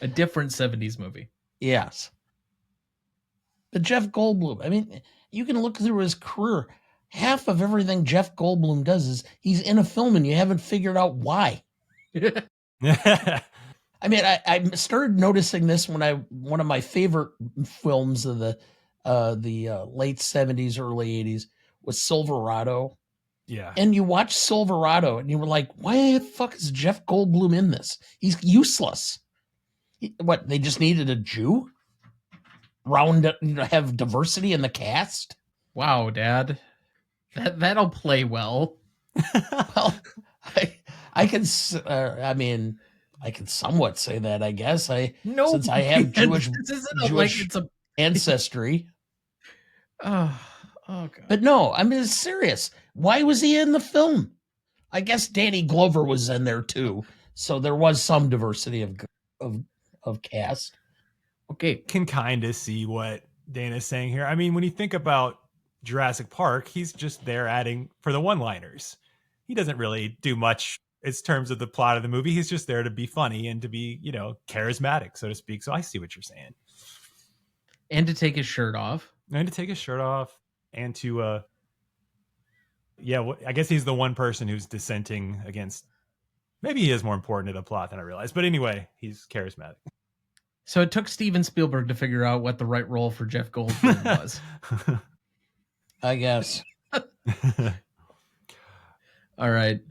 Speaker 1: A different 70s movie.
Speaker 2: Yes. But Jeff Goldblum, I mean, you can look through his career. Half of everything Jeff Goldblum does is he's in a film and you haven't figured out why. I mean, I started noticing this when one of my favorite films of the late 70s, early 80s was Silverado.
Speaker 3: Yeah.
Speaker 2: And you watch Silverado and you were like, why the fuck is Jeff Goldblum in this? He's useless. What, they just needed a Jew? Have diversity in the cast?
Speaker 1: Wow, Dad. That'll play well.
Speaker 2: Well, I can somewhat say that, I guess. Since I have Jewish ancestry.
Speaker 1: Oh God.
Speaker 2: But no, I mean, it's serious. Why was he in the film? I guess Danny Glover was in there too, so there was some diversity of cast.
Speaker 3: Okay, can kind of see what Dana's saying here. I mean, when you think about Jurassic Park, he's just there adding for the one-liners. He doesn't really do much in terms of the plot of the movie. He's just there to be funny and to be, charismatic, so to speak. So I see what you're saying.
Speaker 1: And to take his shirt off.
Speaker 3: And to, I guess he's the one person who's dissenting against. Maybe he is more important to the plot than I realized. But anyway, he's charismatic.
Speaker 1: So it took Steven Spielberg to figure out what the right role for Jeff Goldblum was.
Speaker 2: I guess.
Speaker 1: All right.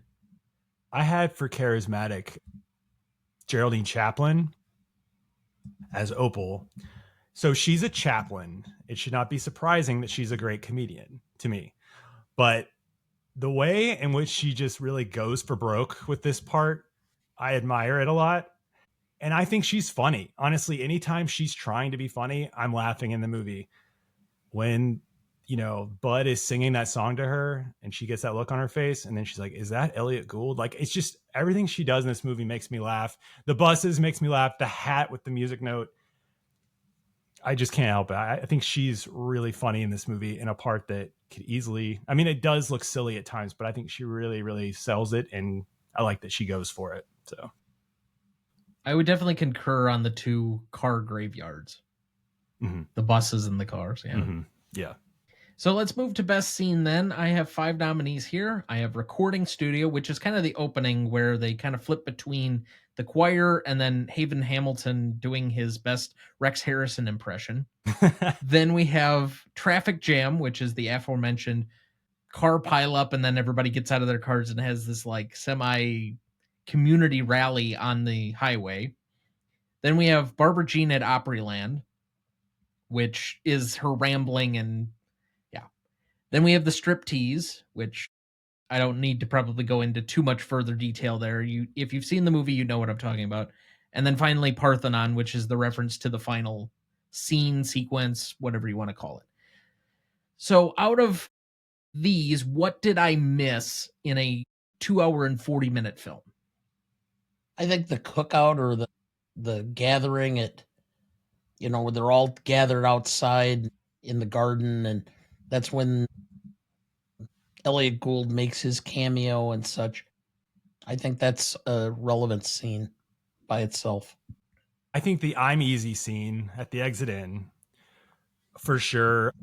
Speaker 3: I had for charismatic Geraldine Chaplin as Opal. So she's a chaplain. It should not be surprising that she's a great comedian to me. But the way in which she just really goes for broke with this part, I admire it a lot. And I think she's funny. Honestly, anytime she's trying to be funny, I'm laughing in the movie. When, Bud is singing that song to her and she gets that look on her face and then she's like, is that Elliot Gould? Like, it's just everything she does in this movie makes me laugh. The buses makes me laugh. The hat with the music note. I just can't help it. I think she's really funny in this movie in a part that could easily, it does look silly at times, but I think she really, really sells it. And I like that she goes for it. So.
Speaker 1: I would definitely concur on the 2 car graveyards. The buses and the cars. Yeah.
Speaker 3: Yeah.
Speaker 1: So let's move to best scene then. I have 5 nominees here. I have recording studio, which is kind of the opening where they kind of flip between the choir and then Haven Hamilton doing his best Rex Harrison impression. Then we have traffic jam, which is the aforementioned car pileup, and then everybody gets out of their cars and has this like semi community rally on the highway. Then we have Barbara Jean at Opryland, which is her rambling and then we have the striptease, which I don't need to probably go into too much further detail there. If you've seen the movie, you know what I'm talking about. And then finally Parthenon, which is the reference to the final scene, sequence, whatever you want to call it. So out of these, what did I miss in a 2-hour and 40-minute film?
Speaker 2: I think the cookout or the gathering at, where they're all gathered outside in the garden, and that's when Elliot Gould makes his cameo and such. I think that's a relevant scene by itself.
Speaker 3: I think the I'm Easy scene at the exit in, for sure.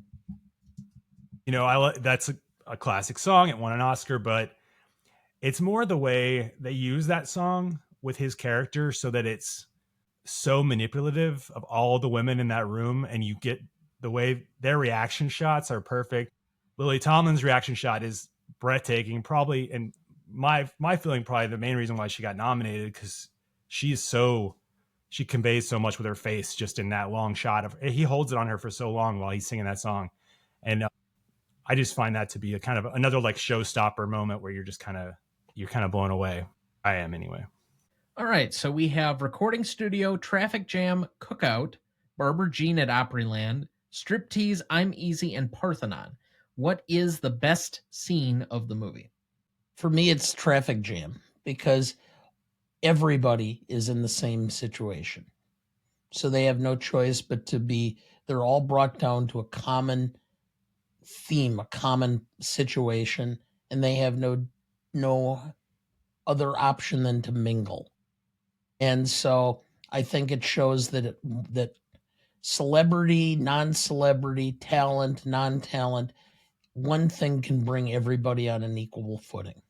Speaker 3: That's a classic song. It won an Oscar, but it's more the way they use that song with his character so that it's so manipulative of all the women in that room, and you get the way their reaction shots are perfect. Lily Tomlin's reaction shot is breathtaking, probably, and my feeling probably the main reason why she got nominated, because she conveys so much with her face just in that long shot of he holds it on her for so long while he's singing that song, and I just find that to be a kind of another like showstopper moment where you're kind of blown away. I am anyway.
Speaker 1: All right, so we have recording studio, traffic jam, cookout, Barbara Jean at Opryland, striptease, I'm Easy, and Parthenon. What is the best scene of the movie?
Speaker 2: For me, it's traffic jam, because everybody is in the same situation. So they have no choice but they're all brought down to a common theme, a common situation, and they have no other option than to mingle. And so I think it shows that celebrity, non-celebrity, talent, non-talent, one thing can bring everybody on an equal footing.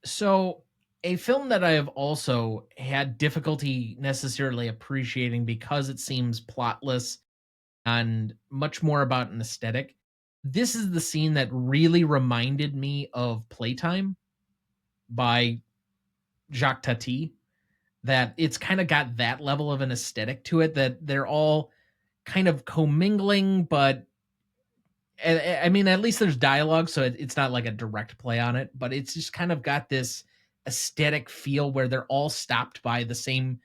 Speaker 1: So a film that I have also had difficulty necessarily appreciating because it seems plotless and much more about an aesthetic. This is the scene that really reminded me of Playtime by Jacques Tati, that it's kind of got that level of an aesthetic to it, that they're all kind of commingling, but I mean, at least there's dialogue, so it's not like a direct play on it, but it's just kind of got this aesthetic feel where they're all stopped by the same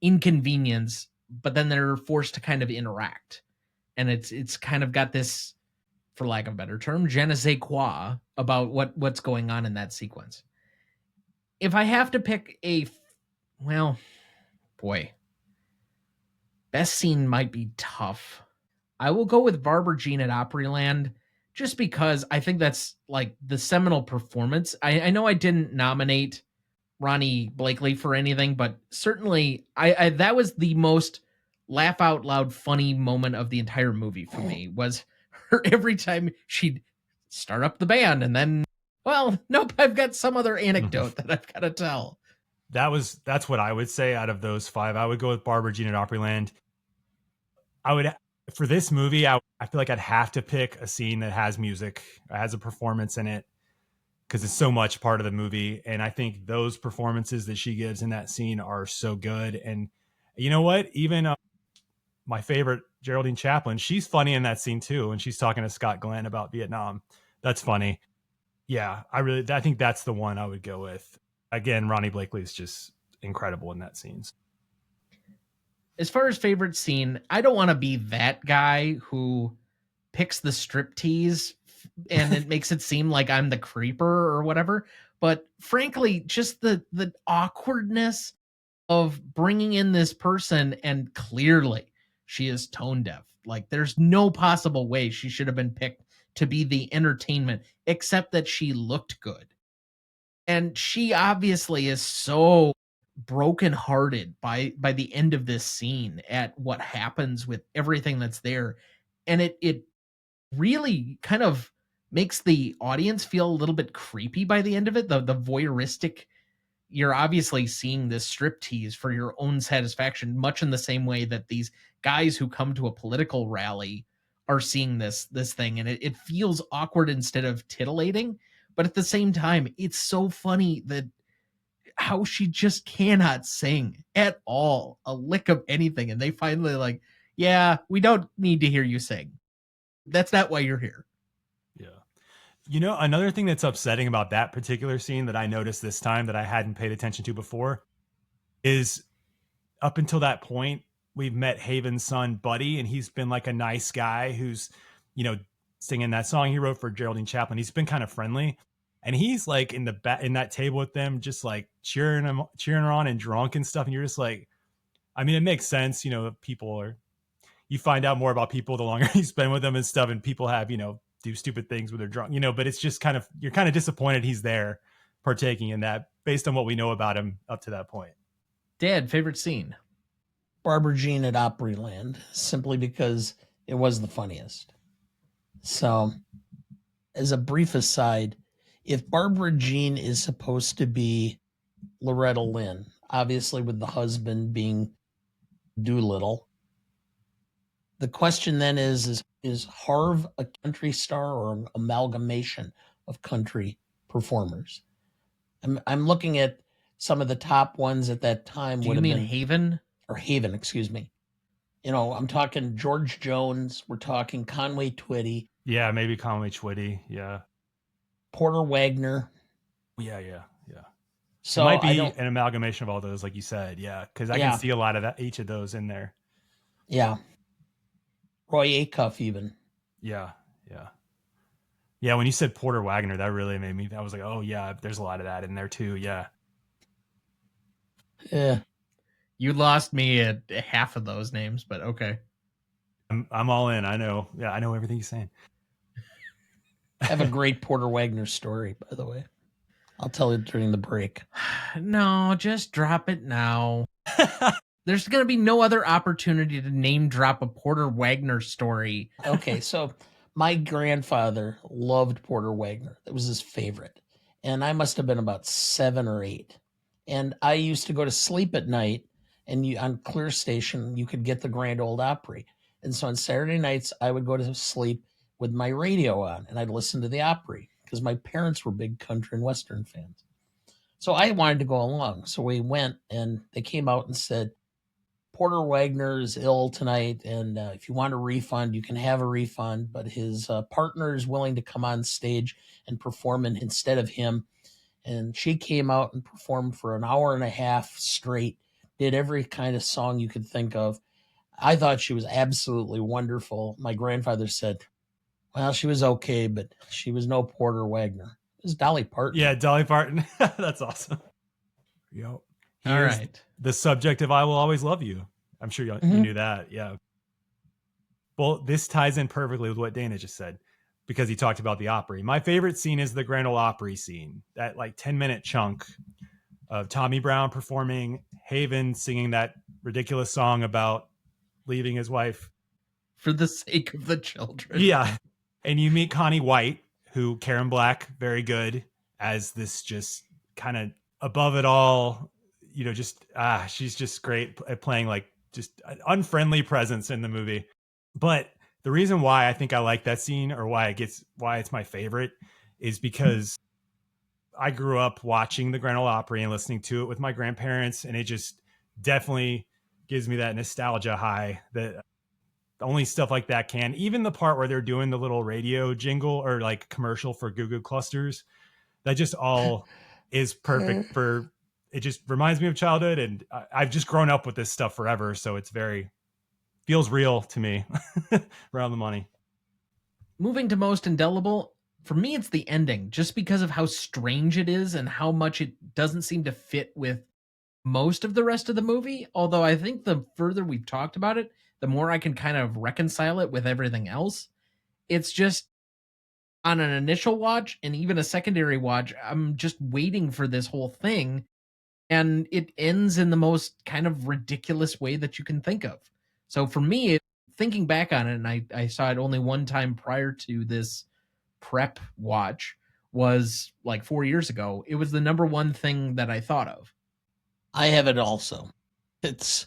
Speaker 1: inconvenience, but then they're forced to kind of interact. And it's kind of got this, for lack of a better term, je ne sais quoi about what's going on in that sequence. If I have to pick best scene might be tough. I will go with Barbara Jean at Opryland, just because I think that's like the seminal performance. I know I didn't nominate Ronnie Blakely for anything, but certainly I that was the most laugh out loud funny moment of the entire movie for me, was her every time she'd start up the band and then, well, nope, I've got some other anecdote that I've got to tell.
Speaker 3: That's what I would say out of those 5. I would go with Barbara Jean at Opryland. For this movie, I feel like I'd have to pick a scene that has music, has a performance in it, because it's so much part of the movie. And I think those performances that she gives in that scene are so good. And you know what? Even my favorite, Geraldine Chaplin, she's funny in that scene too. And she's talking to Scott Glenn about Vietnam. That's funny. Yeah, I think that's the one I would go with. Again, Ronnie Blakely is just incredible in that scene.
Speaker 1: As far as favorite scene, I don't want to be that guy who picks the striptease and it makes it seem like I'm the creeper or whatever. But frankly, just the awkwardness of bringing in this person, and clearly she is tone deaf. Like, there's no possible way she should have been picked to be the entertainment, except that she looked good. And she obviously is so brokenhearted by the end of this scene at what happens with everything that's there. And it really kind of makes the audience feel a little bit creepy by the end of it. The voyeuristic, you're obviously seeing this striptease for your own satisfaction, much in the same way that these guys who come to a political rally are seeing this thing, and it feels awkward instead of titillating. But at the same time, it's so funny that how she just cannot sing at all, a lick of anything, and they finally like, yeah, we don't need to hear you sing. That's not why you're here.
Speaker 3: Yeah. You know, another thing that's upsetting about that particular scene that I noticed this time that I hadn't paid attention to before is up until that point, we've met Haven's son, Buddy, and he's been like a nice guy who's, you know, singing that song he wrote for Geraldine Chaplin. He's been kind of friendly. And he's like in that table with them, just like cheering her on and drunk and stuff. And you're just like, I mean, it makes sense. You know, you find out more about people the longer you spend with them and stuff. And people have, you know, do stupid things when they're drunk, you know, but it's just you're kind of disappointed he's there partaking in that based on what we know about him up to that point.
Speaker 1: Dad, favorite scene?
Speaker 2: Barbara Jean at Opryland, simply because it was the funniest. So, as a brief aside, if Barbara Jean is supposed to be Loretta Lynn, obviously with the husband being Doolittle, the question then is Harv a country star or an amalgamation of country performers? I'm looking at some of the top ones at that time.
Speaker 1: Do you mean Haven?
Speaker 2: Or Haven, excuse me. You know, I'm talking George Jones. We're talking Conway Twitty.
Speaker 3: Yeah, maybe Conway Twitty. Yeah.
Speaker 2: Porter Wagner.
Speaker 3: Yeah.
Speaker 2: So
Speaker 3: it might be an amalgamation of all those, like you said. Yeah, because I can see a lot of each of those in there.
Speaker 2: Yeah. Roy Acuff even.
Speaker 3: Yeah. When you said Porter Wagner, that really made me. I was like, oh yeah, there's a lot of that in there too. Yeah.
Speaker 2: Yeah.
Speaker 1: You lost me at half of those names, but okay.
Speaker 3: I'm all in. I know. Yeah, I know everything you're saying.
Speaker 2: I have a great Porter Wagner story, by the way. I'll tell you during the break.
Speaker 1: No, just drop it now. There's going to be no other opportunity to name drop a Porter Wagner story.
Speaker 2: Okay, so my grandfather loved Porter Wagner. That was his favorite. And I must have been about 7 or 8. And I used to go to sleep at night, and on Clear Station, you could get the Grand Ole Opry. And so on Saturday nights, I would go to sleep with my radio on, and I'd listen to the Opry because my parents were big country and Western fans. So I wanted to go along. So we went, and they came out and said, Porter Wagner is ill tonight, and if you want a refund, you can have a refund, but his partner is willing to come on stage and perform instead of him. And she came out and performed for an hour and a half straight, did every kind of song you could think of. I thought she was absolutely wonderful. My grandfather said, well, she was okay, but she was no Porter Wagner. It was Dolly Parton.
Speaker 3: Yeah, Dolly Parton. That's awesome. Yep.
Speaker 1: All right.
Speaker 3: The subject of I Will Always Love You. I'm sure you knew that. Yeah. Well, this ties in perfectly with what Dana just said because he talked about the Opry. My favorite scene is the Grand Ole Opry scene, that like 10-minute chunk of Tommy Brown performing, Haven singing that ridiculous song about leaving his wife.
Speaker 1: For the sake of the children.
Speaker 3: Yeah. And you meet Connie White, who Karen Black, very good as this just kind of above it all, you know, just, she's just great at playing like just an unfriendly presence in the movie. But the reason why I think I like that scene or why it's my favorite is because I grew up watching the Grand Ole Opry and listening to it with my grandparents. And it just definitely gives me that nostalgia high that only stuff like that can. Even the part where they're doing the little radio jingle or like commercial for Goo Goo Clusters, that just all is perfect for, it just reminds me of childhood. And I've just grown up with this stuff forever. So it's feels real to me. Around the money.
Speaker 1: Moving to most indelible, for me, it's the ending, just because of how strange it is and how much it doesn't seem to fit with most of the rest of the movie. Although I think the further we've talked about it, the more I can kind of reconcile it with everything else. It's just on an initial watch and even a secondary watch, I'm just waiting for this whole thing and it ends in the most kind of ridiculous way that you can think of. So for me, thinking back on it, and I saw it only one time prior to this prep watch, was like 4 years ago. It was the number one thing that I thought of.
Speaker 2: I have it also. It's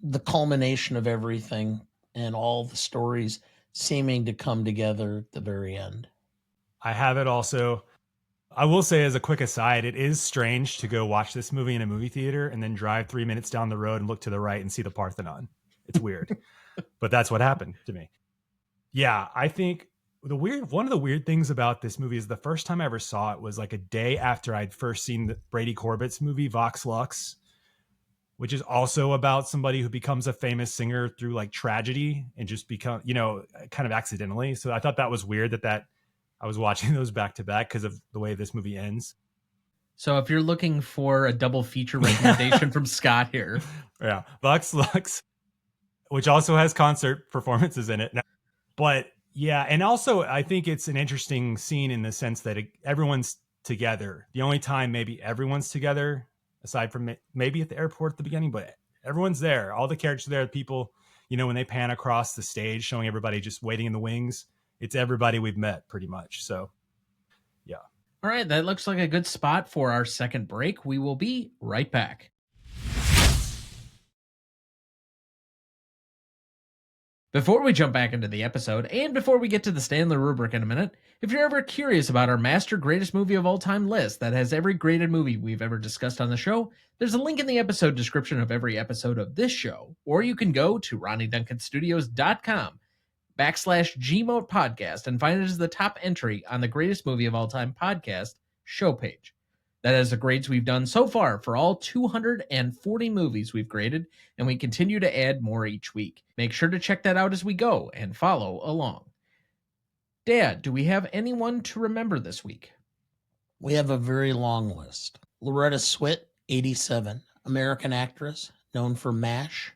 Speaker 2: the culmination of everything and all the stories seeming to come together at the very end.
Speaker 3: I have it also. I will say, as a quick aside, it is strange to go watch this movie in a movie theater and then drive 3 minutes down the road and look to the right and see the Parthenon. It's weird, but that's what happened to me. Yeah, I think one of the weird things about this movie is the first time I ever saw it was like a day after I'd first seen Brady Corbett's movie Vox Lux, which is also about somebody who becomes a famous singer through like tragedy and just become, kind of accidentally. So I thought that was weird that I was watching those back to back because of the way this movie ends.
Speaker 1: So if you're looking for a double feature recommendation from Scott here.
Speaker 3: Yeah, Vox Lux, which also has concert performances in it. But yeah, and also I think it's an interesting scene in the sense that everyone's together. The only time maybe everyone's together, aside from maybe at the airport at the beginning, but everyone's there. All the characters are there. People, when they pan across the stage, showing everybody just waiting in the wings, it's everybody we've met pretty much. So, yeah.
Speaker 1: All right, that looks like a good spot for our second break. We will be right back. Before we jump back into the episode, and before we get to the Stanley Rubric in a minute, if you're ever curious about our master greatest movie of all time list that has every graded movie we've ever discussed on the show, there's a link in the episode description of every episode of this show, or you can go to RonnieDuncanStudios.com/Gmote podcast and find it as the top entry on the greatest movie of all time podcast show page. That is the grades we've done so far for all 240 movies we've graded, and we continue to add more each week. Make sure to check that out as we go and follow along. Dad, do we have anyone to remember this week?
Speaker 2: We have a very long list. Loretta Swit, 87, American actress, known for MASH.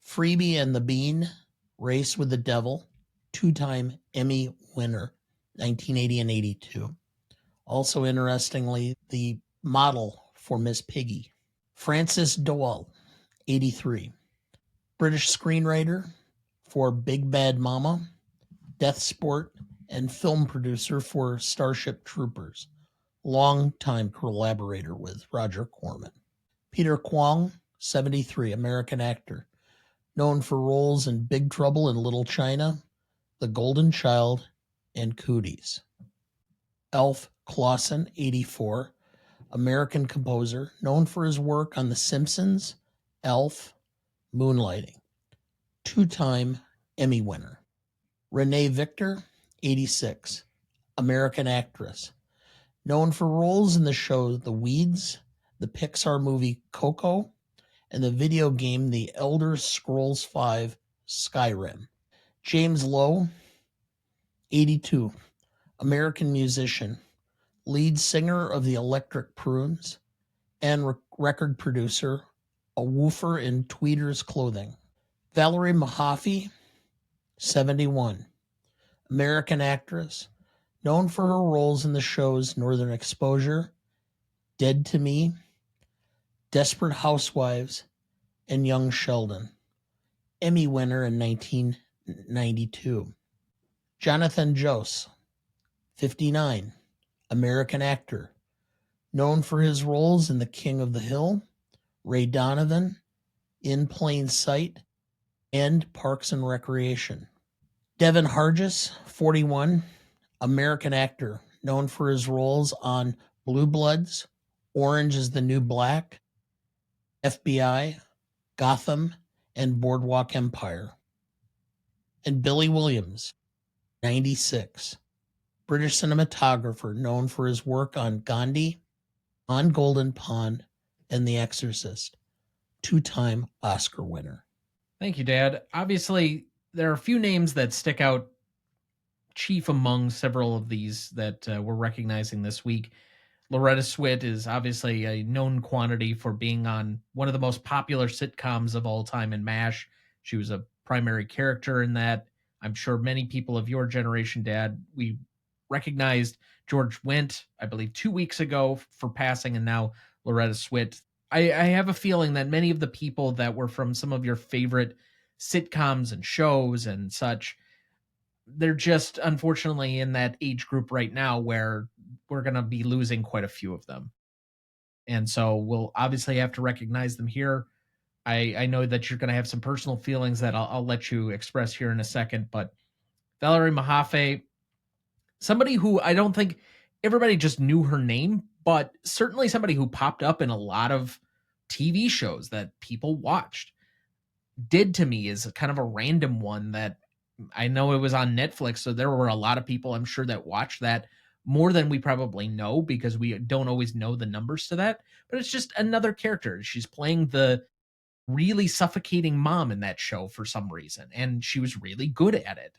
Speaker 2: Freebie and the Bean, Race with the Devil, 2-time Emmy winner, 1980 and 82. Also, interestingly, the model for Miss Piggy. Frances Dowell, 83. British screenwriter for Big Bad Mama, Death Sport, and film producer for Starship Troopers. Long-time collaborator with Roger Corman. Peter Kwong, 73, American actor. Known for roles in Big Trouble in Little China, The Golden Child, and Cooties. Alf Clausen, 84, American composer, known for his work on The Simpsons, Elf, Moonlighting. 2-time Emmy winner. Renee Victor, 86, American actress. Known for roles in the show The Weeds, the Pixar movie Coco, and the video game The Elder Scrolls V Skyrim. James Lowe, 82, American musician, lead singer of the Electric Prunes, and record producer, a woofer in tweeters clothing. Valerie Mahaffey, 71, American actress, known for her roles in the shows Northern Exposure, Dead to Me, Desperate Housewives, and Young Sheldon. Emmy winner in 1992. Jonathan Jost, 59, American actor, known for his roles in The King of the Hill, Ray Donovan, In Plain Sight, and Parks and Recreation. Devin Hargis, 41, American actor, known for his roles on Blue Bloods, Orange is the New Black, FBI, Gotham, and Boardwalk Empire. And Billy Williams, 96, British cinematographer known for his work on Gandhi, On Golden Pond, and The Exorcist. 2-time Oscar winner.
Speaker 1: Thank you, Dad. Obviously, there are a few names that stick out chief among several of these that we're recognizing this week. Loretta Swit is obviously a known quantity for being on one of the most popular sitcoms of all time in MASH. She was a primary character in that. I'm sure many people of your generation, Dad, we recognized George Wendt, I believe 2 weeks ago for passing, and now Loretta Swit. I have a feeling that many of the people that were from some of your favorite sitcoms and shows and such, they're just unfortunately in that age group right now where we're going to be losing quite a few of them. And so we'll obviously have to recognize them here. I know that you're going to have some personal feelings that I'll let you express here in a second, but Valerie Mahaffey, somebody who I don't think everybody just knew her name, but certainly somebody who popped up in a lot of TV shows that people watched. Did to me is kind of a random one that I know it was on Netflix, so there were a lot of people I'm sure that watched that more than we probably know because we don't always know the numbers to that. But it's just another character. She's playing the really suffocating mom in that show for some reason, and she was really good at it.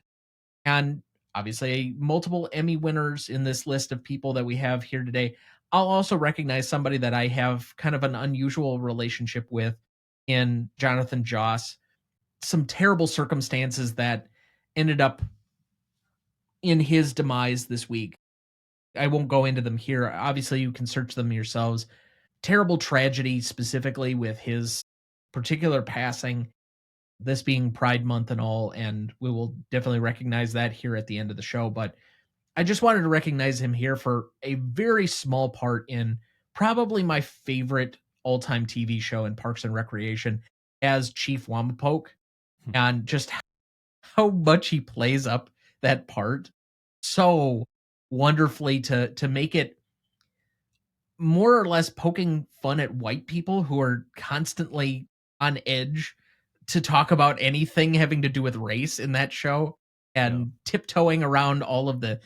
Speaker 1: And obviously, multiple Emmy winners in this list of people that we have here today. I'll also recognize somebody that I have kind of an unusual relationship with in Jonathan Joss. Some terrible circumstances that ended up in his demise this week. I won't go into them here. Obviously, you can search them yourselves. Terrible tragedy, specifically with his particular passing, this being Pride Month and all, and we will definitely recognize that here at the end of the show. But I just wanted to recognize him here for a very small part in probably my favorite all-time TV show in Parks and Recreation as Chief Wamapoke, and just how much he plays up that part so wonderfully to make it more or less poking fun at white people who are constantly on edge to talk about anything having to do with race in that show, and tiptoeing around all of the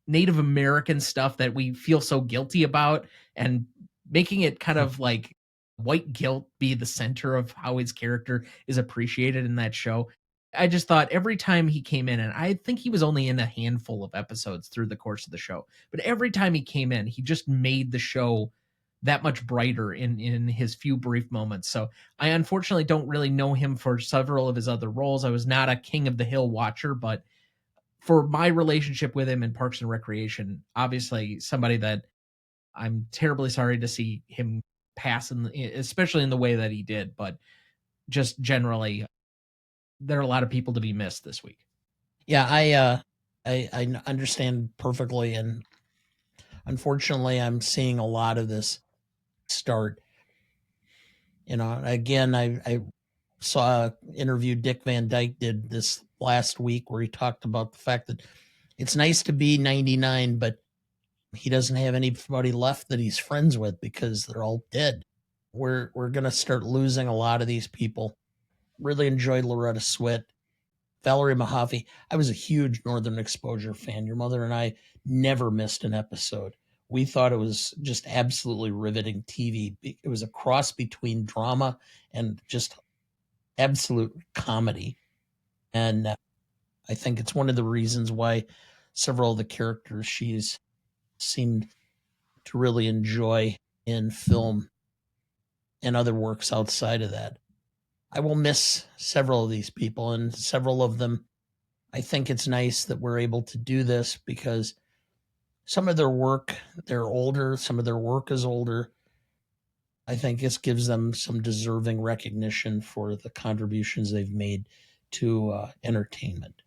Speaker 1: Native American stuff that we feel so guilty about, and making it kind of like white guilt be the center of how his character is appreciated in that show. I just thought every time he came in, and I think he was only in a handful of episodes through the course of the show, but every time he came in, he just made the show that much brighter in his few brief moments. So I unfortunately don't really know him for several of his other roles. I was not a King of the Hill watcher, but for my relationship with him in Parks and Recreation, obviously somebody that I'm terribly sorry to see him pass, especially in the way that he did, but just generally, there are a lot of people to be missed this week.
Speaker 2: Yeah, I understand perfectly, and unfortunately, I'm seeing a lot of this start. You know, again, I saw an interview Dick Van Dyke did this last week where he talked about the fact that it's nice to be 99, but he doesn't have anybody left that he's friends with because they're all dead. We're going to start losing a lot of these people. Really enjoyed Loretta Swit. Valerie Mahaffey. I was a huge Northern Exposure fan. Your mother and I never missed an episode. We thought it was just absolutely riveting TV. It was a cross between drama and just absolute comedy. And I think it's one of the reasons why several of the characters she's seemed to really enjoy in film and other works outside of that. I will miss several of these people, and several of them, I think it's nice that we're able to do this because some of their work, they're older, some of their work is older. I think this gives them some deserving recognition for the contributions they've made to entertainment.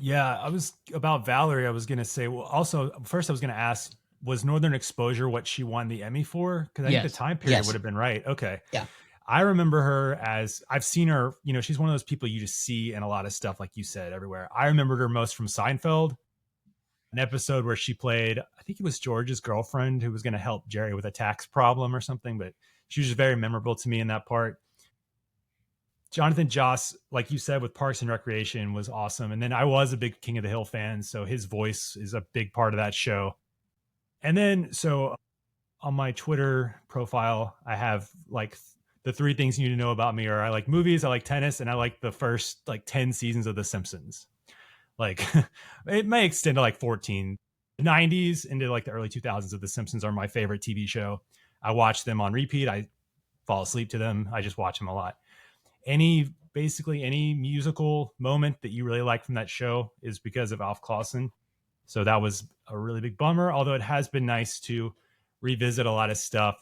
Speaker 3: Yeah, I was about Valerie. I was going to say, well, also, first I was going to ask, was Northern Exposure what she won the Emmy for? Because I think the time period would have been right. Okay.
Speaker 2: Yeah.
Speaker 3: I remember her as, I've seen her, you know, she's one of those people you just see in a lot of stuff, like you said, everywhere. I remembered her most from Seinfeld, an episode where she played, I think it was George's girlfriend who was going to help Jerry with a tax problem or something, but she was just very memorable to me in that part. Jonathan Joss, like you said, with Parks and Recreation was awesome. And then I was a big King of the Hill fan, so his voice is a big part of that show. And then, so on my Twitter profile, I have like the 3 things you need to know about me are I like movies, I like tennis, and I like the first like 10 seasons of The Simpsons. Like it may extend to like 14. The 90s into like the early 2000s of The Simpsons are my favorite TV show. I watch them on repeat. I fall asleep to them. I just watch them a lot. Basically any musical moment that you really like from that show is because of Alf Clausen. So that was a really big bummer, although it has been nice to revisit a lot of stuff.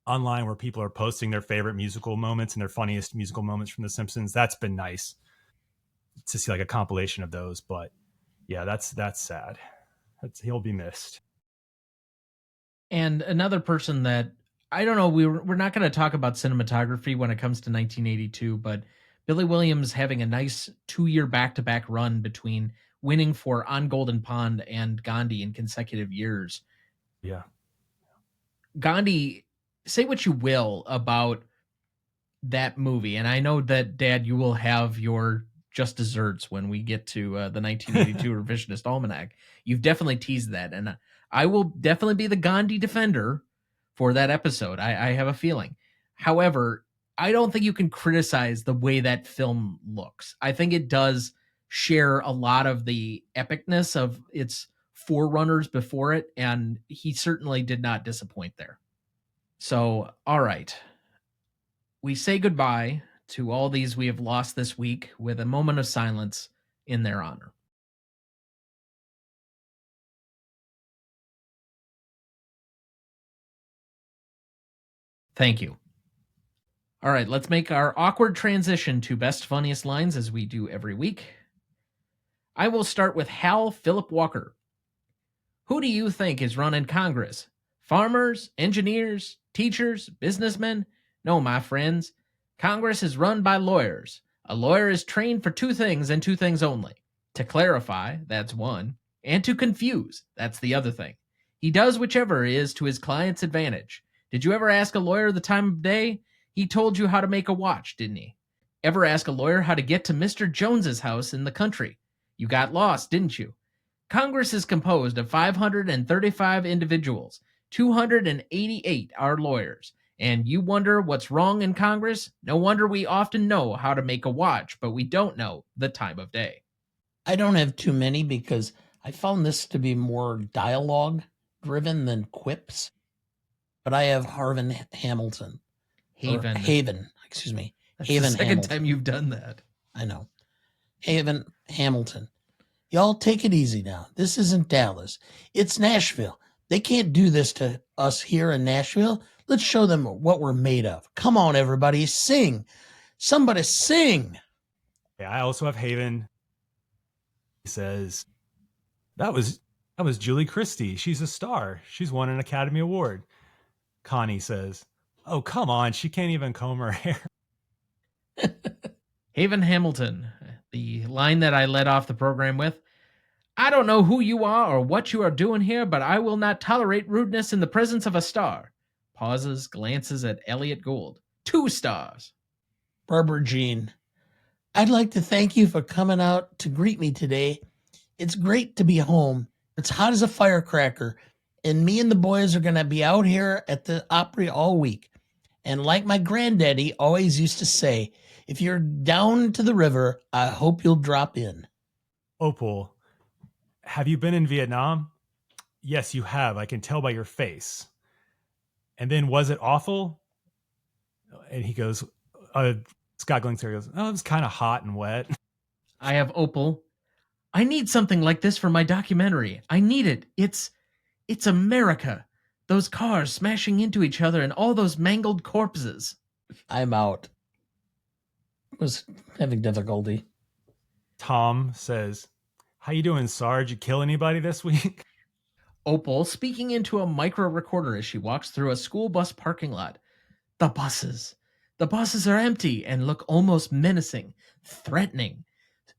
Speaker 3: online where people are posting their favorite musical moments and their funniest musical moments from The Simpsons. That's been nice to see like a compilation of those. But yeah, that's sad. He'll be missed.
Speaker 1: And another person that I don't know, we're not going to talk about cinematography when it comes to 1982, but Billy Williams having a nice 2-year back-to-back run between winning for On Golden Pond and Gandhi in consecutive years.
Speaker 3: Yeah.
Speaker 1: Gandhi, say what you will about that movie, and I know that, Dad, you will have your just desserts when we get to the 1982 Revisionist Almanac. You've definitely teased that, and I will definitely be the Gandhi defender for that episode. I have a feeling. However, I don't think you can criticize the way that film looks. I think it does share a lot of the epicness of its forerunners before it, and he certainly did not disappoint there. So, all right. We say goodbye to all these we have lost this week with a moment of silence in their honor. Thank you. All right, let's make our awkward transition to best funniest lines as we do every week. I will start with Hal Philip Walker. Who do you think is running Congress? Farmers, engineers, teachers, businessmen? No, my friends. Congress is run by lawyers. A lawyer is trained for 2 things and 2 things only. To clarify, that's one, and to confuse, that's the other thing. He does whichever is to his client's advantage. Did you ever ask a lawyer the time of day? He told you how to make a watch, didn't he? Ever ask a lawyer how to get to Mr. Jones's house in the country? You got lost, didn't you? Congress is composed of 535 individuals. 288 are lawyers. And you wonder what's wrong in Congress? No wonder we often know how to make a watch, but we don't know the time of day.
Speaker 2: I don't have too many because I found this to be more dialogue driven than quips. But I have Hamilton. Haven, excuse me.
Speaker 1: That's
Speaker 2: Haven
Speaker 1: the second
Speaker 2: Hamilton.
Speaker 1: time you've done that.
Speaker 2: I know. Haven Hamilton. Y'all take it easy now. This isn't Dallas. It's Nashville. They can't do this to us here in Nashville. Let's show them what we're made of. Come on, everybody. Sing. Somebody sing.
Speaker 3: Yeah, I also have Haven. He says, that was Julie Christie. She's a star. She's won an Academy Award. Connie says, oh, come on. She can't even comb her hair.
Speaker 1: Haven Hamilton, the line that I led off the program with. I don't know who you are or what you are doing here, but I will not tolerate rudeness in the presence of a star. Pauses, glances at Elliot Gould. 2 stars.
Speaker 2: Barbara Jean. I'd like to thank you for coming out to greet me today. It's great to be home. It's hot as a firecracker, and me and the boys are going to be out here at the Opry all week. And like my granddaddy always used to say, if you're down to the river, I hope you'll drop in.
Speaker 3: Opal, have you been in Vietnam? Yes, you have. I can tell by your face. And then, was it awful? And he goes, Scott Glingster goes, oh, it was kind of hot and wet.
Speaker 1: I have Opal. I need something like this for my documentary. I need it. It's America. Those cars smashing into each other and all those mangled corpses.
Speaker 2: I'm out. Was having difficulty.
Speaker 3: Tom says, how you doing, Sarge? You kill anybody this week?
Speaker 1: Opal speaking into a micro recorder as she walks through a school bus parking lot. The buses are empty and look almost menacing, threatening.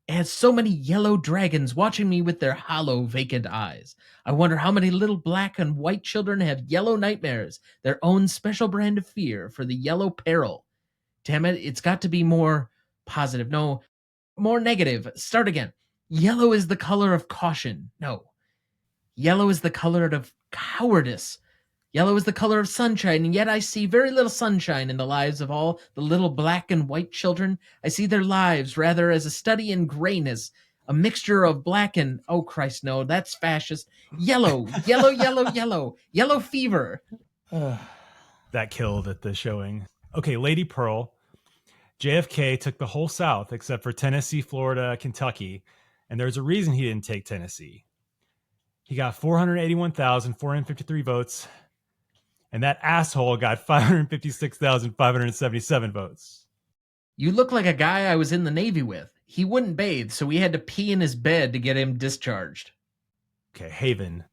Speaker 1: As so many yellow dragons watching me with their hollow, vacant eyes. I wonder how many little black and white children have yellow nightmares, their own special brand of fear for the yellow peril. Damn it, it's got to be more positive. No, more negative. Start again. Yellow is the color of caution. No. Yellow is the color of cowardice. Yellow is the color of sunshine, and yet I see very little sunshine in the lives of all the little black and white children. I see their lives rather as a study in grayness, a mixture of black and, oh Christ, no, that's fascist. Yellow, yellow, yellow, yellow, yellow fever.
Speaker 3: That killed at the showing. Okay, Lady Pearl. JFK took the whole South except for Tennessee, Florida, Kentucky, and there's a reason he didn't take Tennessee. He got 481,453 votes, And that asshole got 556,577 votes.
Speaker 1: You look like a guy I was in the Navy with. He wouldn't bathe, so we had to pee in his bed to get him discharged.
Speaker 3: Okay, Haven.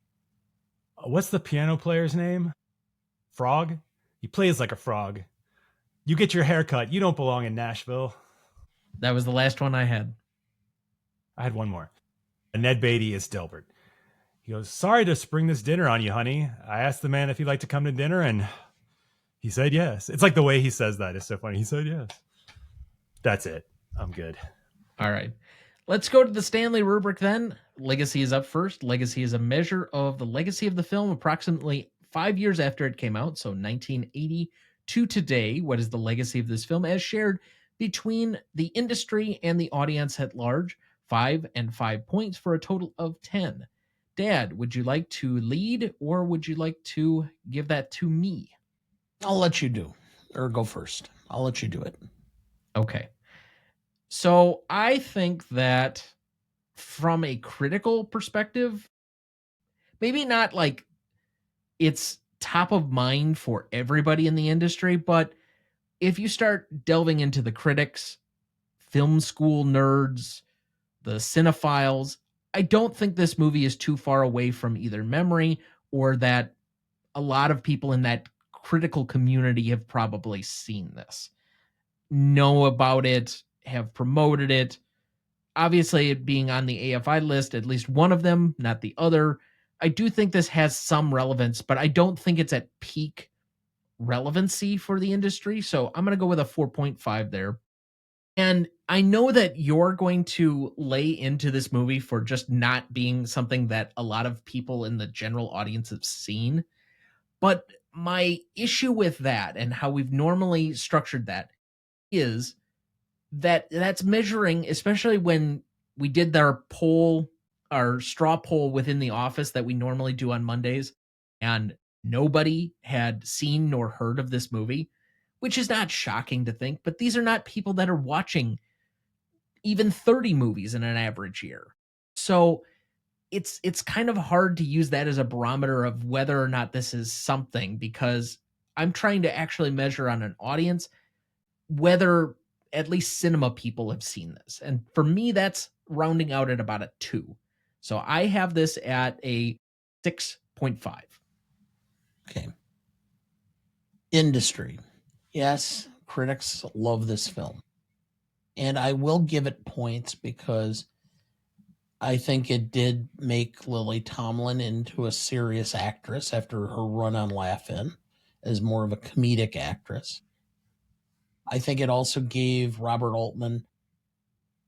Speaker 3: What's the piano player's name? Frog? He plays like a frog. You get your hair cut. You don't belong in Nashville.
Speaker 1: That was the last one I had.
Speaker 3: I had one more. Ned Beatty is Delbert. He goes, sorry to spring this dinner on you, honey. I asked the man if he'd like to come to dinner, and he said yes. It's like the way he says that is so funny. He said yes. That's it. I'm good.
Speaker 1: All right. Let's go to the Stanley rubric then. Legacy is up first. Legacy is a measure of the legacy of the film approximately 5 years after it came out, so 1980 to today. What is the legacy of this film as shared between the industry and the audience at large? 5 and 5 points for a total of 10. Dad, would you like to lead or would you like to give that to me?
Speaker 2: I'll let you do, or go first. I'll let you do it.
Speaker 1: Okay. So I think that from a critical perspective, maybe not like it's top of mind for everybody in the industry, but if you start delving into the critics, film school nerds, the cinephiles, I don't think this movie is too far away from either memory or that a lot of people in that critical community have probably seen this, know about it, have promoted it. Obviously, it being on the AFI list, at least one of them, not the other. I do think this has some relevance, but I don't think it's at peak relevancy for the industry. So I'm going to go with a 4.5 there. And I know that you're going to lay into this movie for just not being something that a lot of people in the general audience have seen. But my issue with that and how we've normally structured that is that that's measuring, especially when we did our poll, our straw poll within the office that we normally do on Mondays, and nobody had seen nor heard of this movie, which is not shocking to think, but these are not people that are watching even 30 movies in an average year. So it's kind of hard to use that as a barometer of whether or not this is something, because I'm trying to actually measure on an audience whether at least cinema people have seen this. And for me, that's rounding out at about a 2. So I have this at a 6.5.
Speaker 2: Okay. Industry. Yes, critics love this film. And I will give it points because I think it did make Lily Tomlin into a serious actress after her run on Laugh-In as more of a comedic actress. I think it also gave Robert Altman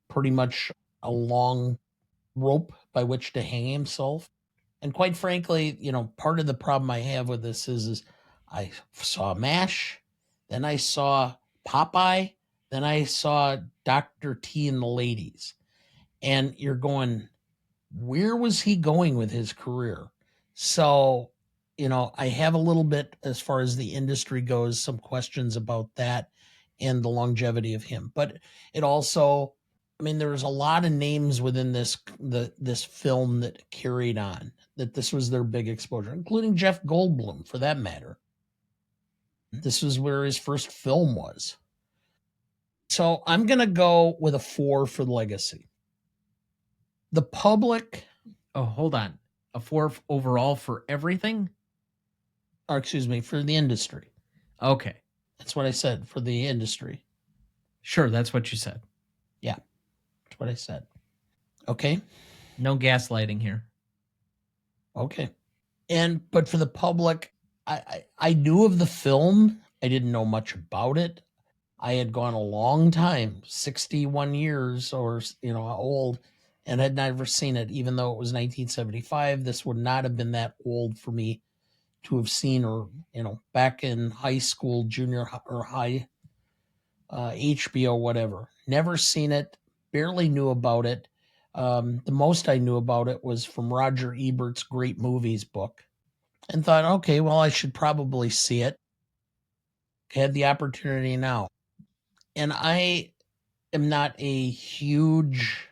Speaker 2: pretty much a long rope by which to hang himself. And quite frankly, part of the problem I have with this is I saw MASH, then I saw Popeye, then I saw Dr. T and the Ladies. And you're going, where was he going with his career? So, I have a little bit, as far as the industry goes, some questions about that and the longevity of him. But it also, there was a lot of names within this film that carried on, that this was their big exposure, including Jeff Goldblum, for that matter. This was where his first film was. So I'm going to go with a 4 for Legacy. The public...
Speaker 1: Oh, hold on. A 4 overall for everything?
Speaker 2: Or, excuse me, for the industry.
Speaker 1: Okay.
Speaker 2: That's what I said, for the industry.
Speaker 1: Sure, that's what you said.
Speaker 2: Yeah, that's what I said. Okay.
Speaker 1: No gaslighting here.
Speaker 2: Okay. But for the public, I knew of the film. I didn't know much about it. I had gone a long time, 61 years or, old, and had never seen it, even though it was 1975. This would not have been that old for me to have seen, or, back in high school, junior or high, HBO, whatever. Never seen it, barely knew about it. The most I knew about it was from Roger Ebert's Great Movies book, and thought, okay, well, I should probably see it. Had the opportunity now. And I am not a huge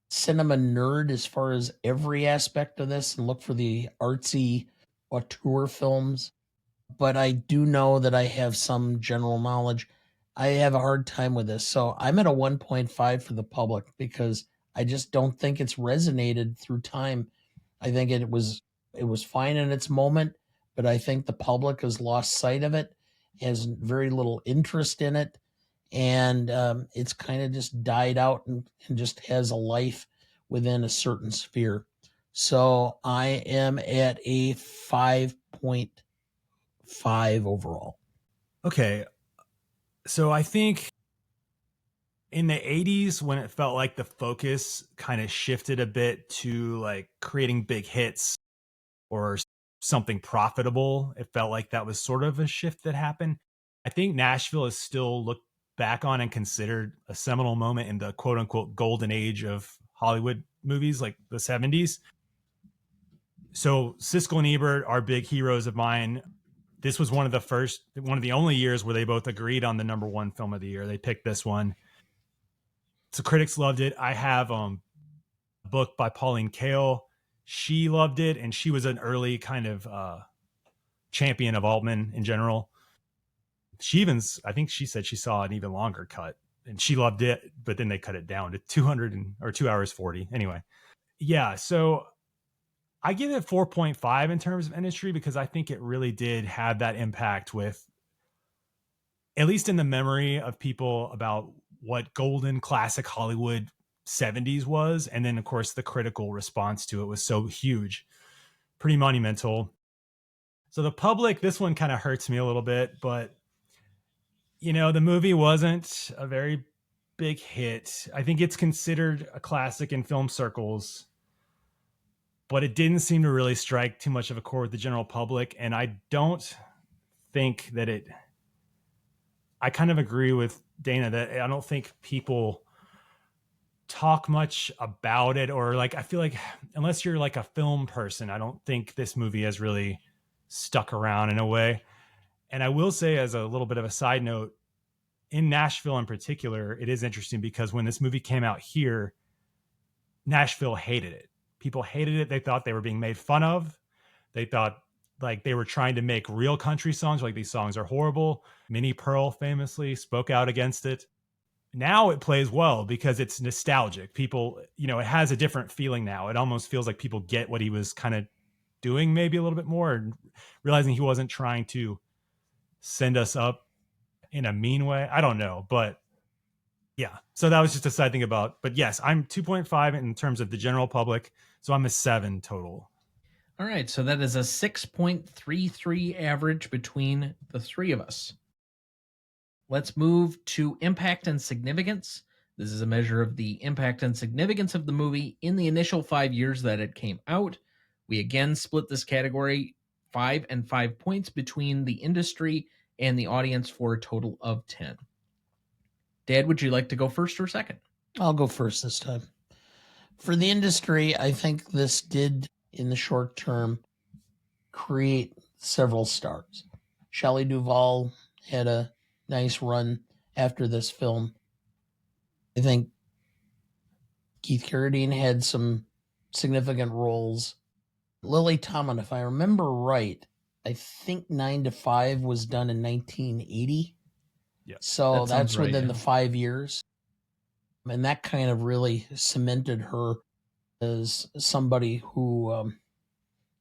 Speaker 2: cinema nerd as far as every aspect of this, and look for the artsy auteur films. but I do know that I have some general knowledge. I have a hard time with this. So I'm at a 1.5 for the public because I just don't think it's resonated through time. I think it was fine in its moment, but I think the public has lost sight of it, has very little interest in it, and it's kind of just died out and just has a life within a certain sphere. So I am at a 5.5 overall.
Speaker 3: Okay. So I think in the 80s, when it felt like the focus kind of shifted a bit to like creating big hits or something profitable, it felt like that was sort of a shift that happened. I think Nashville is still looked back on and considered a seminal moment in the quote unquote golden age of Hollywood movies, like the 70s. So Siskel and Ebert are big heroes of mine. This was one of the only years where they both agreed on the number one film of the year. They picked this one. So critics loved it. I have a book by Pauline Kael. She loved it, and she was an early kind of champion of Altman in general. I think she said she saw an even longer cut, and she loved it, but then they cut it down to 2 hours 40. Anyway, yeah. So I give it 4.5 in terms of industry because I think it really did have that impact with, at least in the memory of people, about what golden classic Hollywood 70s was. And then, of course, the critical response to it was so huge, pretty monumental. So the public, this one kind of hurts me a little bit, but the movie wasn't a very big hit. I think it's considered a classic in film circles, but it didn't seem to really strike too much of a chord with the general public. And I don't think that I kind of agree with Dana that I don't think people talk much about it, or like, I feel like unless you're like a film person, I don't think this movie has really stuck around in a way. And I will say, as a little bit of a side note, in Nashville in particular, it is interesting because when this movie came out here, Nashville hated it. People hated it. They thought they were being made fun of. They thought like they were trying to make real country songs, like these songs are horrible. Minnie Pearl famously spoke out against it. Now it plays well because it's nostalgic. People, it has a different feeling now. It almost feels like people get what he was kind of doing maybe a little bit more, and realizing he wasn't trying to send us up in a mean way. I don't know, but yeah. So that was just a side thing but yes, I'm 2.5 in terms of the general public. So I'm a 7 total.
Speaker 1: All right. So that is a 6.33 average between the three of us. Let's move to impact and significance. This is a measure of the impact and significance of the movie in the initial 5 years that it came out. We again split this category 5 and 5 points between the industry and the audience for a total of 10. Dad, would you like to go first or second?
Speaker 2: I'll go first this time. For the industry, I think this did, in the short term, create several stars. Shelley Duvall had a nice run after this film. I think Keith Carradine had some significant roles. Lily Tomlin, if I remember right, I think 9 to 5 was done in 1980.
Speaker 3: Yeah,
Speaker 2: so that's right, within the 5 years. And that kind of really cemented her as somebody who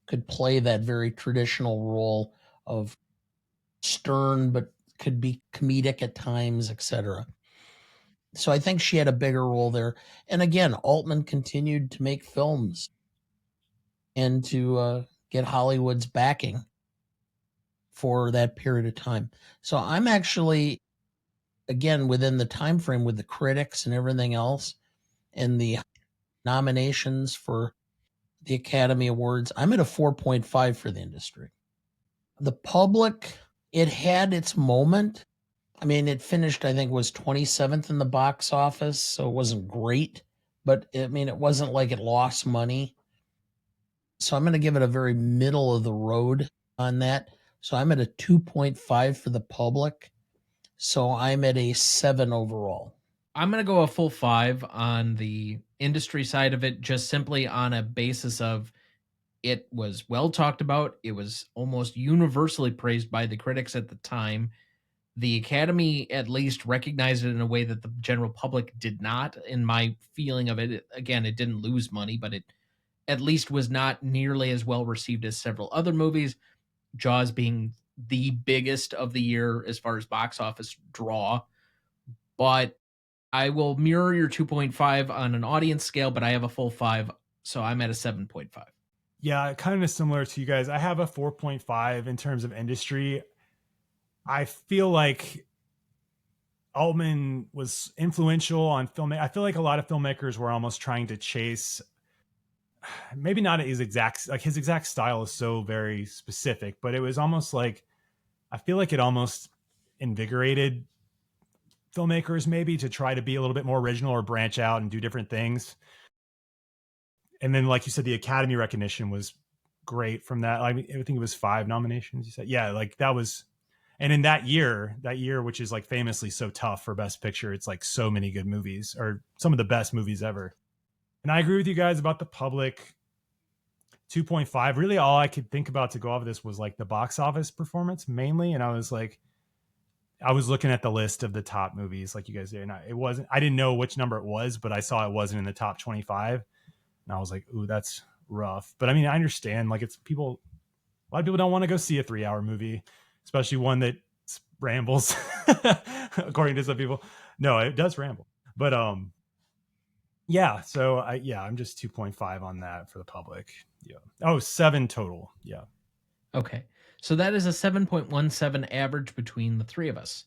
Speaker 2: could play that very traditional role of stern, but could be comedic at times, etc. So I think she had a bigger role there. And again, Altman continued to make films and to get Hollywood's backing for that period of time. So I'm actually, again, within the time frame with the critics and everything else and the nominations for the Academy Awards, I'm at a 4.5 for the industry. The public, it had its moment. I mean, it finished, I think, was 27th in the box office, so it wasn't great, but I mean, it wasn't like it lost money. So I'm going to give it a very middle of the road on that. So I'm at a 2.5 for the public. So I'm at a 7 overall.
Speaker 1: I'm going to go a full 5 on the industry side of it, just simply on a basis of It was well talked about. It was almost universally praised by the critics at the time. The Academy at least recognized it in a way that the general public did not. In my feeling of it, again, it didn't lose money, but it at least was not nearly as well received as several other movies, Jaws being the biggest of the year as far as box office draw. But I will mirror your 2.5 on an audience scale, but I have a full 5, so I'm at a 7.5.
Speaker 3: Yeah, kind of similar to you guys. I have a 4.5 in terms of industry. I feel like Altman was influential on film. I feel like a lot of filmmakers were almost trying to chase, maybe not his exact style is so very specific, but it was almost like, I feel like it almost invigorated filmmakers maybe to try to be a little bit more original or branch out and do different things. And then, like you said, the Academy recognition was great from that. I mean, I think it was 5 nominations. You said, yeah, like that was, and in that year, which is like famously so tough for Best Picture, it's like so many good movies, or some of the best movies ever. And I agree with you guys about the public. 2.5. Really, all I could think about to go off of this was like the box office performance mainly. And I was looking at the list of the top movies, like you guys did. And I didn't know which number it was, but I saw it wasn't in the top 25. And I was like, ooh, that's rough. But I mean, I understand, like, it's people, a lot of people don't want to go see a 3-hour movie, especially one that rambles, according to some people. No, it does ramble. But yeah, so I'm just 2.5 on that for the public. Yeah. Oh, 7 total. Yeah.
Speaker 1: Okay. So that is a 7.17 average between the three of us.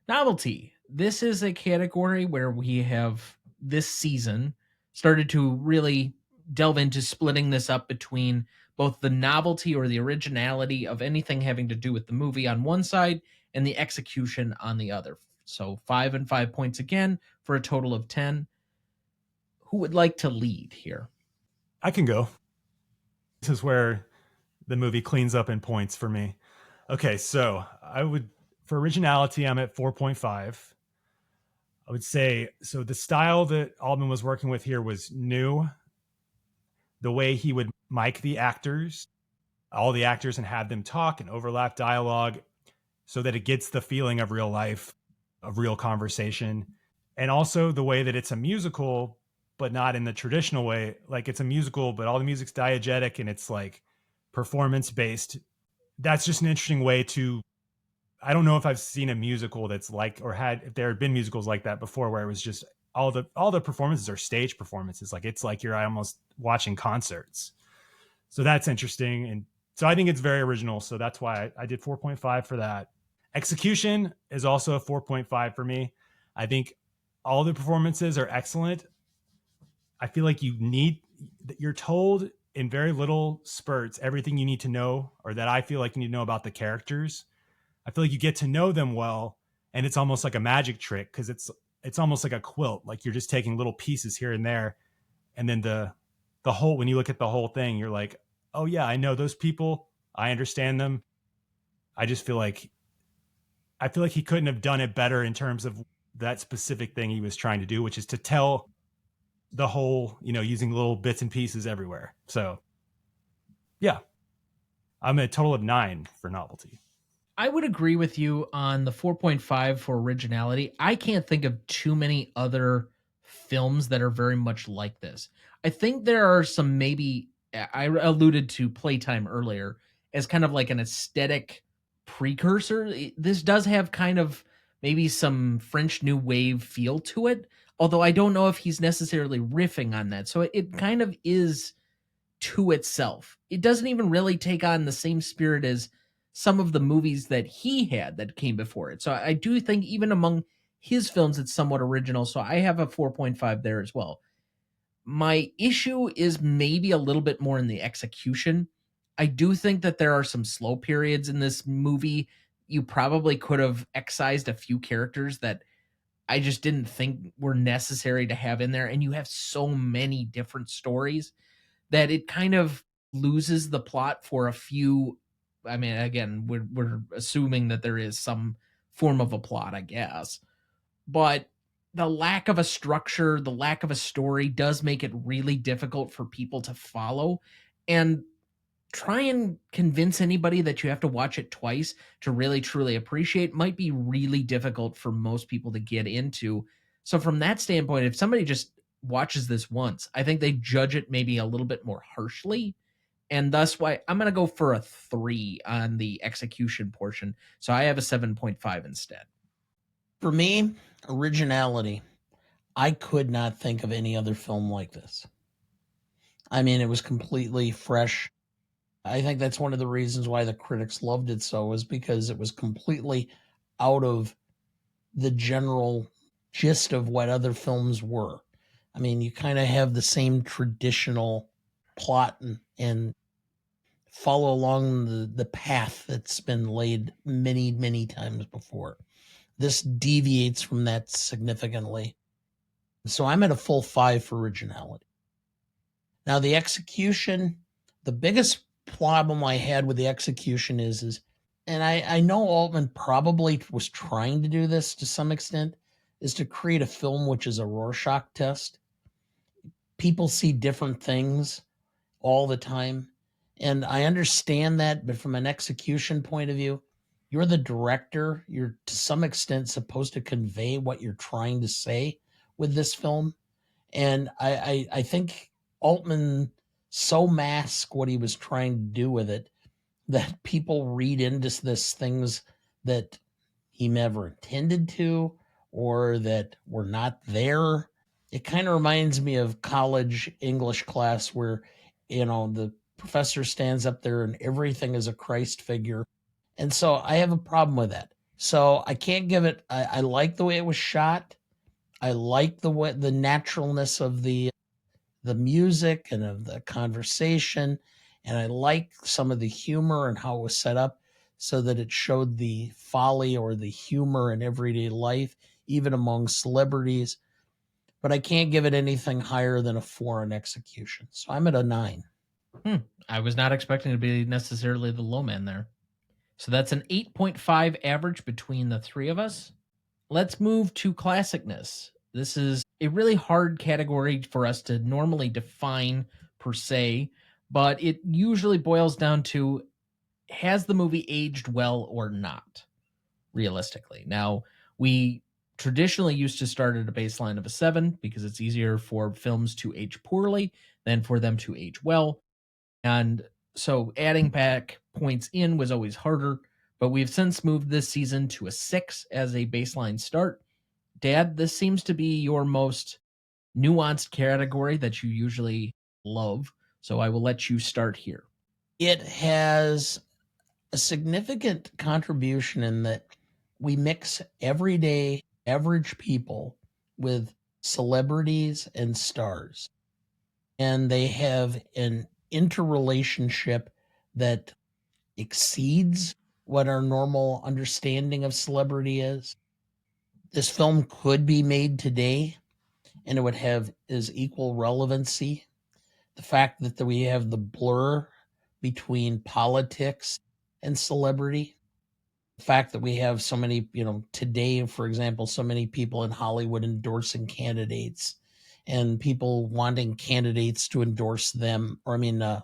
Speaker 1: Novelty. This is a category where we have this season started to really delve into splitting this up between both the novelty or the originality of anything having to do with the movie on one side and the execution on the other. So 5 and 5 points again for a total of 10. Who would like to lead here?
Speaker 3: I can go. This is where the movie cleans up in points for me. Okay, so for originality, I'm at 4.5. I would say, so the style that Altman was working with here was new. The way he would mic the actors, all the actors, and have them talk and overlap dialogue so that it gets the feeling of real life, of real conversation. And also the way that it's a musical, but not in the traditional way. Like, it's a musical, but all the music's diegetic and it's like performance based. That's just an interesting way to, I don't know if I've seen a musical that's like, or if there had been musicals like that before, where it was just all the performances are stage performances. Like, it's like you're almost watching concerts. So that's interesting. And so I think it's very original. So that's why I did 4.5 for that. Execution is also a 4.5 for me. I think all the performances are excellent. I feel like you're told in very little spurts everything you need to know, or that I feel like you need to know about the characters. I feel like you get to know them well, and it's almost like a magic trick, because it's almost like a quilt. Like, you're just taking little pieces here and there, and then the whole, when you look at the whole thing, you're like, oh yeah, I know those people, I understand them. I feel like he couldn't have done it better in terms of that specific thing he was trying to do, which is to tell the whole, using little bits and pieces everywhere. So yeah, I'm at a total of 9 for novelty.
Speaker 1: I would agree with you on the 4.5 for originality. I can't think of too many other films that are very much like this. I think there are some, maybe I alluded to Playtime earlier as kind of like an aesthetic precursor. This does have kind of maybe some French New Wave feel to it, although I don't know if he's necessarily riffing on that. So it kind of is to itself. It doesn't even really take on the same spirit as some of the movies that he had that came before it. So I do think even among his films, it's somewhat original. So I have a 4.5 there as well. My issue is maybe a little bit more in the execution. I do think that there are some slow periods in this movie. You probably could have excised a few characters that I just didn't think were necessary to have in there. And you have so many different stories that it kind of loses the plot for a few. I mean, again, we're assuming that there is some form of a plot, I guess. But the lack of a structure, the lack of a story does make it really difficult for people to follow. And try and convince anybody that you have to watch it twice to really truly appreciate might be really difficult for most people to get into. So from that standpoint, if somebody just watches this once, I think they judge it maybe a little bit more harshly. And thus why I'm going to go for a 3 on the execution portion. So I have a 7.5 instead.
Speaker 2: For me, originality. I could not think of any other film like this. I mean, it was completely fresh. I think that's one of the reasons why the critics loved it so, was because it was completely out of the general gist of what other films were. I mean, you kind of have the same traditional plot and follow along the path that's been laid many, many times before. This deviates from that significantly. So I'm at a full 5 for originality. Now, the execution, the biggest problem I had with the execution is and I know Altman probably was trying to do this to some extent, is to create a film which is a Rorschach test. People see different things all the time. And I understand that, but from an execution point of view, you're the director. You're to some extent supposed to convey what you're trying to say with this film. And I think Altman so masked what he was trying to do with it that people read into this things that he never intended to or that were not there. It kind of reminds me of college English class where, the professor stands up there and everything is a Christ figure. And so I have a problem with that. So I can't give it, I like the way it was shot. I like the naturalness of the music and of the conversation. And I like some of the humor and how it was set up so that it showed the folly or the humor in everyday life, even among celebrities. But I can't give it anything higher than a 4 in execution. So I'm at a 9.
Speaker 1: I was not expecting to be necessarily the low man there. So that's an 8.5 average between the three of us. Let's move to classicness. This is a really hard category for us to normally define per se, but it usually boils down to, has the movie aged well or not, realistically? Now, we traditionally used to start at a baseline of a 7 because it's easier for films to age poorly than for them to age well. And so adding back points in was always harder, but we've since moved this season to a 6 as a baseline start. Dad, this seems to be your most nuanced category that you usually love, so I will let you start here.
Speaker 2: It has a significant contribution in that we mix everyday average people with celebrities and stars. And they have an interrelationship that exceeds what our normal understanding of celebrity is. This film could be made today and it would have as equal relevancy. The fact that we have the blur between politics and celebrity, the fact that we have so many, today, for example, so many people in Hollywood endorsing candidates and people wanting candidates to endorse them,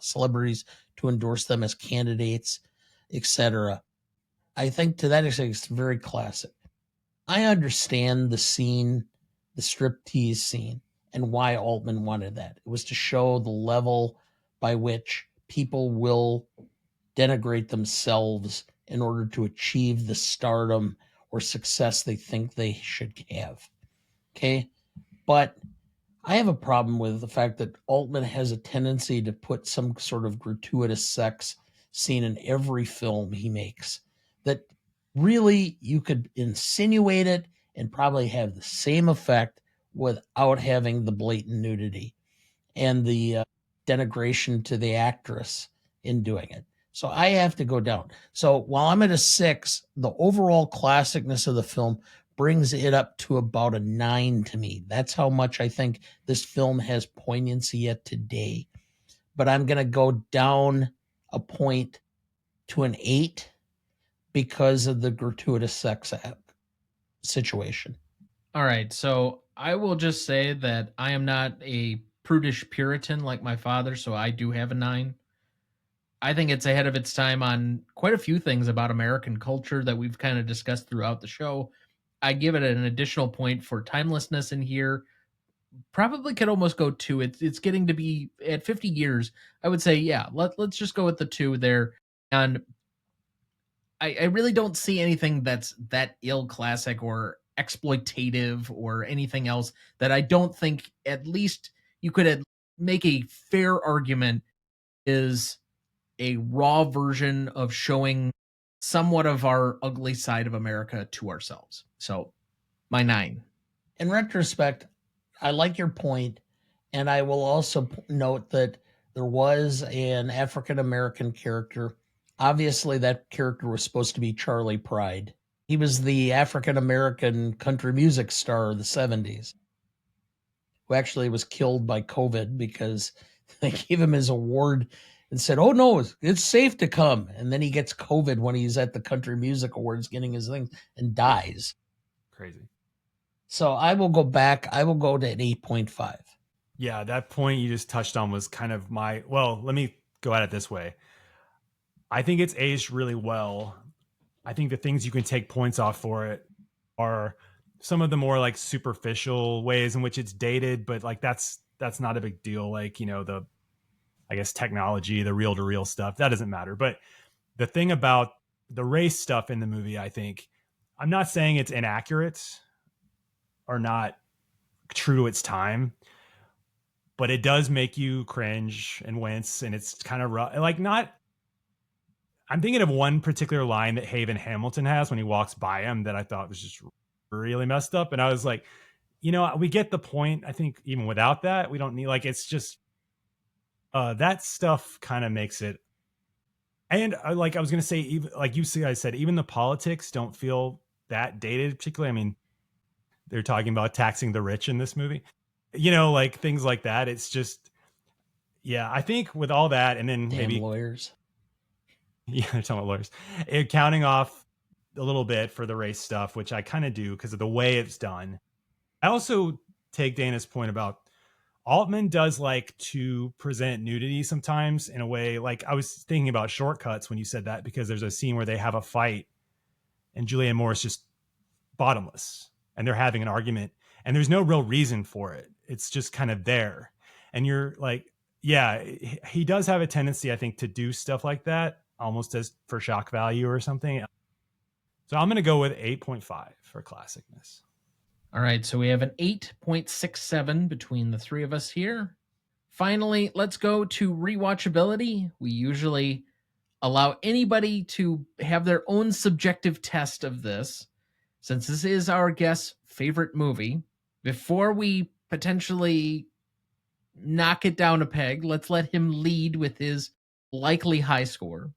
Speaker 2: celebrities to endorse them as candidates, etc. I think to that extent, it's very classic. I understand the scene, the striptease scene, and why Altman wanted that. It was to show the level by which people will denigrate themselves in order to achieve the stardom or success they think they should have. Okay? But I have a problem with the fact that Altman has a tendency to put some sort of gratuitous sex scene in every film he makes that really you could insinuate it and probably have the same effect without having the blatant nudity and the denigration to the actress in doing it. So I have to go down. So while I'm at a 6, the overall classicness of the film brings it up to about a 9 to me. That's how much I think this film has poignancy yet today. But I'm going to go down a point to an 8 because of the gratuitous sex situation.
Speaker 1: All right, so I will just say that I am not a prudish Puritan like my father, so I do have a 9. I think it's ahead of its time on quite a few things about American culture that we've kind of discussed throughout the show. I give it an additional point for timelessness in here. Probably could almost go 2. It's getting to be at 50 years. I would say, yeah, let's just go with the 2 there. And I really don't see anything that's that ill classic or exploitative or anything else that I don't think at least you could make a fair argument is a raw version of showing somewhat of our ugly side of America to ourselves. So my 9.
Speaker 2: In retrospect, I like your point, and I will also note that there was an African American character. Obviously, that character was supposed to be Charlie Pride. He was the African American country music star of the 70s, who actually was killed by COVID because they gave him his award and said, "Oh no, it's safe to come." And then he gets COVID when he's at the Country Music Awards getting his thing and dies.
Speaker 3: Crazy.
Speaker 2: So I will go back. I will go to an 8.5.
Speaker 3: Yeah, that point you just touched on was kind of let me go at it this way. I think it's aged really well. I think the things you can take points off for it are some of the more like superficial ways in which it's dated, but like that's not a big deal. Like, the, I guess, technology, the reel to reel stuff, that doesn't matter. But the thing about the race stuff in the movie, I think, I'm not saying it's inaccurate or not true to its time, but it does make you cringe and wince, and it's kind of rough. Like, I'm thinking of one particular line that Haven Hamilton has when he walks by him that I thought was just really messed up. And I was like, we get the point. I think even without that, we don't need, like, it's just that stuff kind of makes it. And I was going to say, even like I said, even the politics don't feel that dated particularly. I mean, they're talking about taxing the rich in this movie, like things like that. It's just, yeah, I think with all that, and then maybe
Speaker 2: lawyers.
Speaker 3: Yeah, they're talking about lawyers. Counting off a little bit for the race stuff, which I kind of do because of the way it's done. I also take Dana's point about Altman does like to present nudity sometimes in a way. Like, I was thinking about Shortcuts when you said that, because there's a scene where they have a fight and Julianne Moore's just bottomless and they're having an argument and there's no real reason for it. It's just kind of there. And you're like, yeah, he does have a tendency, I think, to do stuff like that almost as for shock value or something. So I'm going to go with 8.5 for classicness.
Speaker 1: All right, so we have an 8.67 between the three of us here. Finally, let's go to rewatchability. We usually allow anybody to have their own subjective test of this, since this is our guest's favorite movie. Before we potentially knock it down a peg, let's let him lead with his likely high score.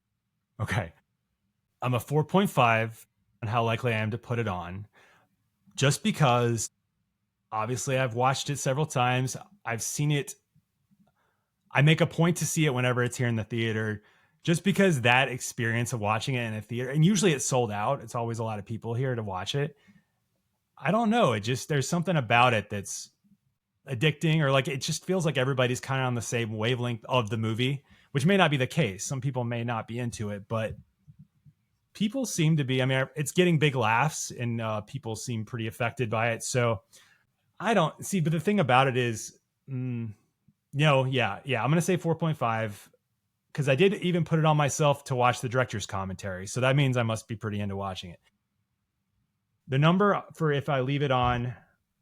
Speaker 3: Okay. I'm a 4.5 on how likely I am to put it on, just because obviously I've watched it several times. I've seen it. I make a point to see it whenever it's here in the theater, just because that experience of watching it in a theater, and usually it's sold out. It's always a lot of people here to watch it. I don't know. It just, there's something about it that's addicting, or like, it just feels like everybody's kind of on the same wavelength of the movie, which may not be the case. Some people may not be into it, but people seem to be. I mean, it's getting big laughs and people seem pretty affected by it. So I don't see, but the thing about it is, I'm going to say 4.5 because I did even put it on myself to watch the director's commentary. So that means I must be pretty into watching it. The number for if I leave it on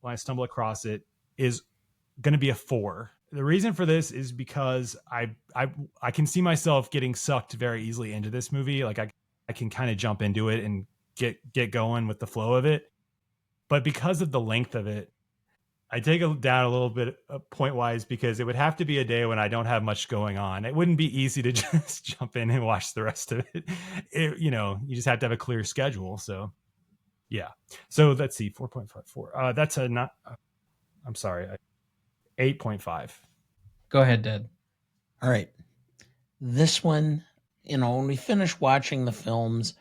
Speaker 3: when I stumble across it is going to be a 4. The reason for this is because I can see myself getting sucked very easily into this movie. Like I can kind of jump into it and get going with the flow of it. But because of the length of it, I take it down a little bit point wise, because it would have to be a day when I don't have much going on. It wouldn't be easy to just jump in and watch the rest of it. You just have to have a clear schedule. So yeah. So let's see, 4.54. That's a not, I'm sorry, 8.5.
Speaker 1: Go ahead, Dad.
Speaker 2: All right. This one, when we finish watching the films,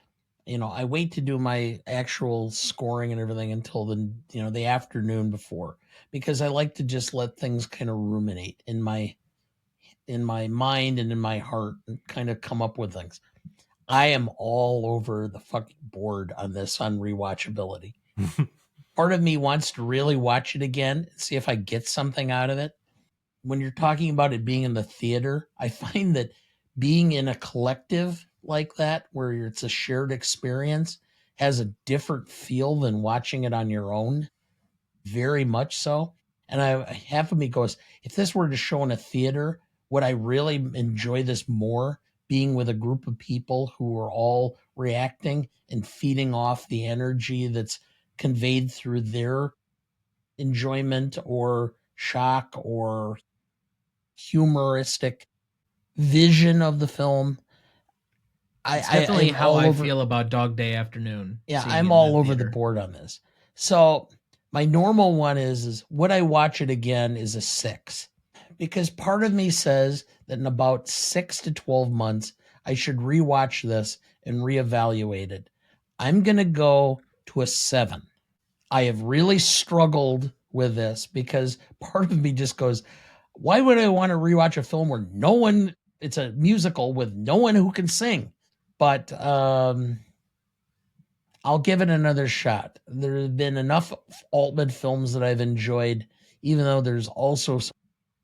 Speaker 2: I wait to do my actual scoring and everything until the afternoon before, because I like to just let things kind of ruminate in my in my mind and in my heart and kind of come up with things. I am all over the fucking board on this on rewatchability. Part of me wants to really watch it again and see if I get something out of it. When you're talking about it being in the theater, I find that being in a collective like that, where it's a shared experience, has a different feel than watching it on your own. Very much so. And half of me goes, if this were to show in a theater, would I really enjoy this more being with a group of people who are all reacting and feeding off the energy that's conveyed through their enjoyment or shock or humoristic vision of the film?
Speaker 1: It's definitely how I feel about Dog Day Afternoon.
Speaker 2: Yeah, I'm all over the board on this. So my normal one is would I watch it again is a 6. Because part of me says that in about 6 to 12 months, I should rewatch this and reevaluate it. I'm going to go to a 7. I have really struggled with this because part of me just goes, why would I want to rewatch a film where it's a musical with no one who can sing? But I'll give it another shot. There have been enough Altman films that I've enjoyed, even though there's also some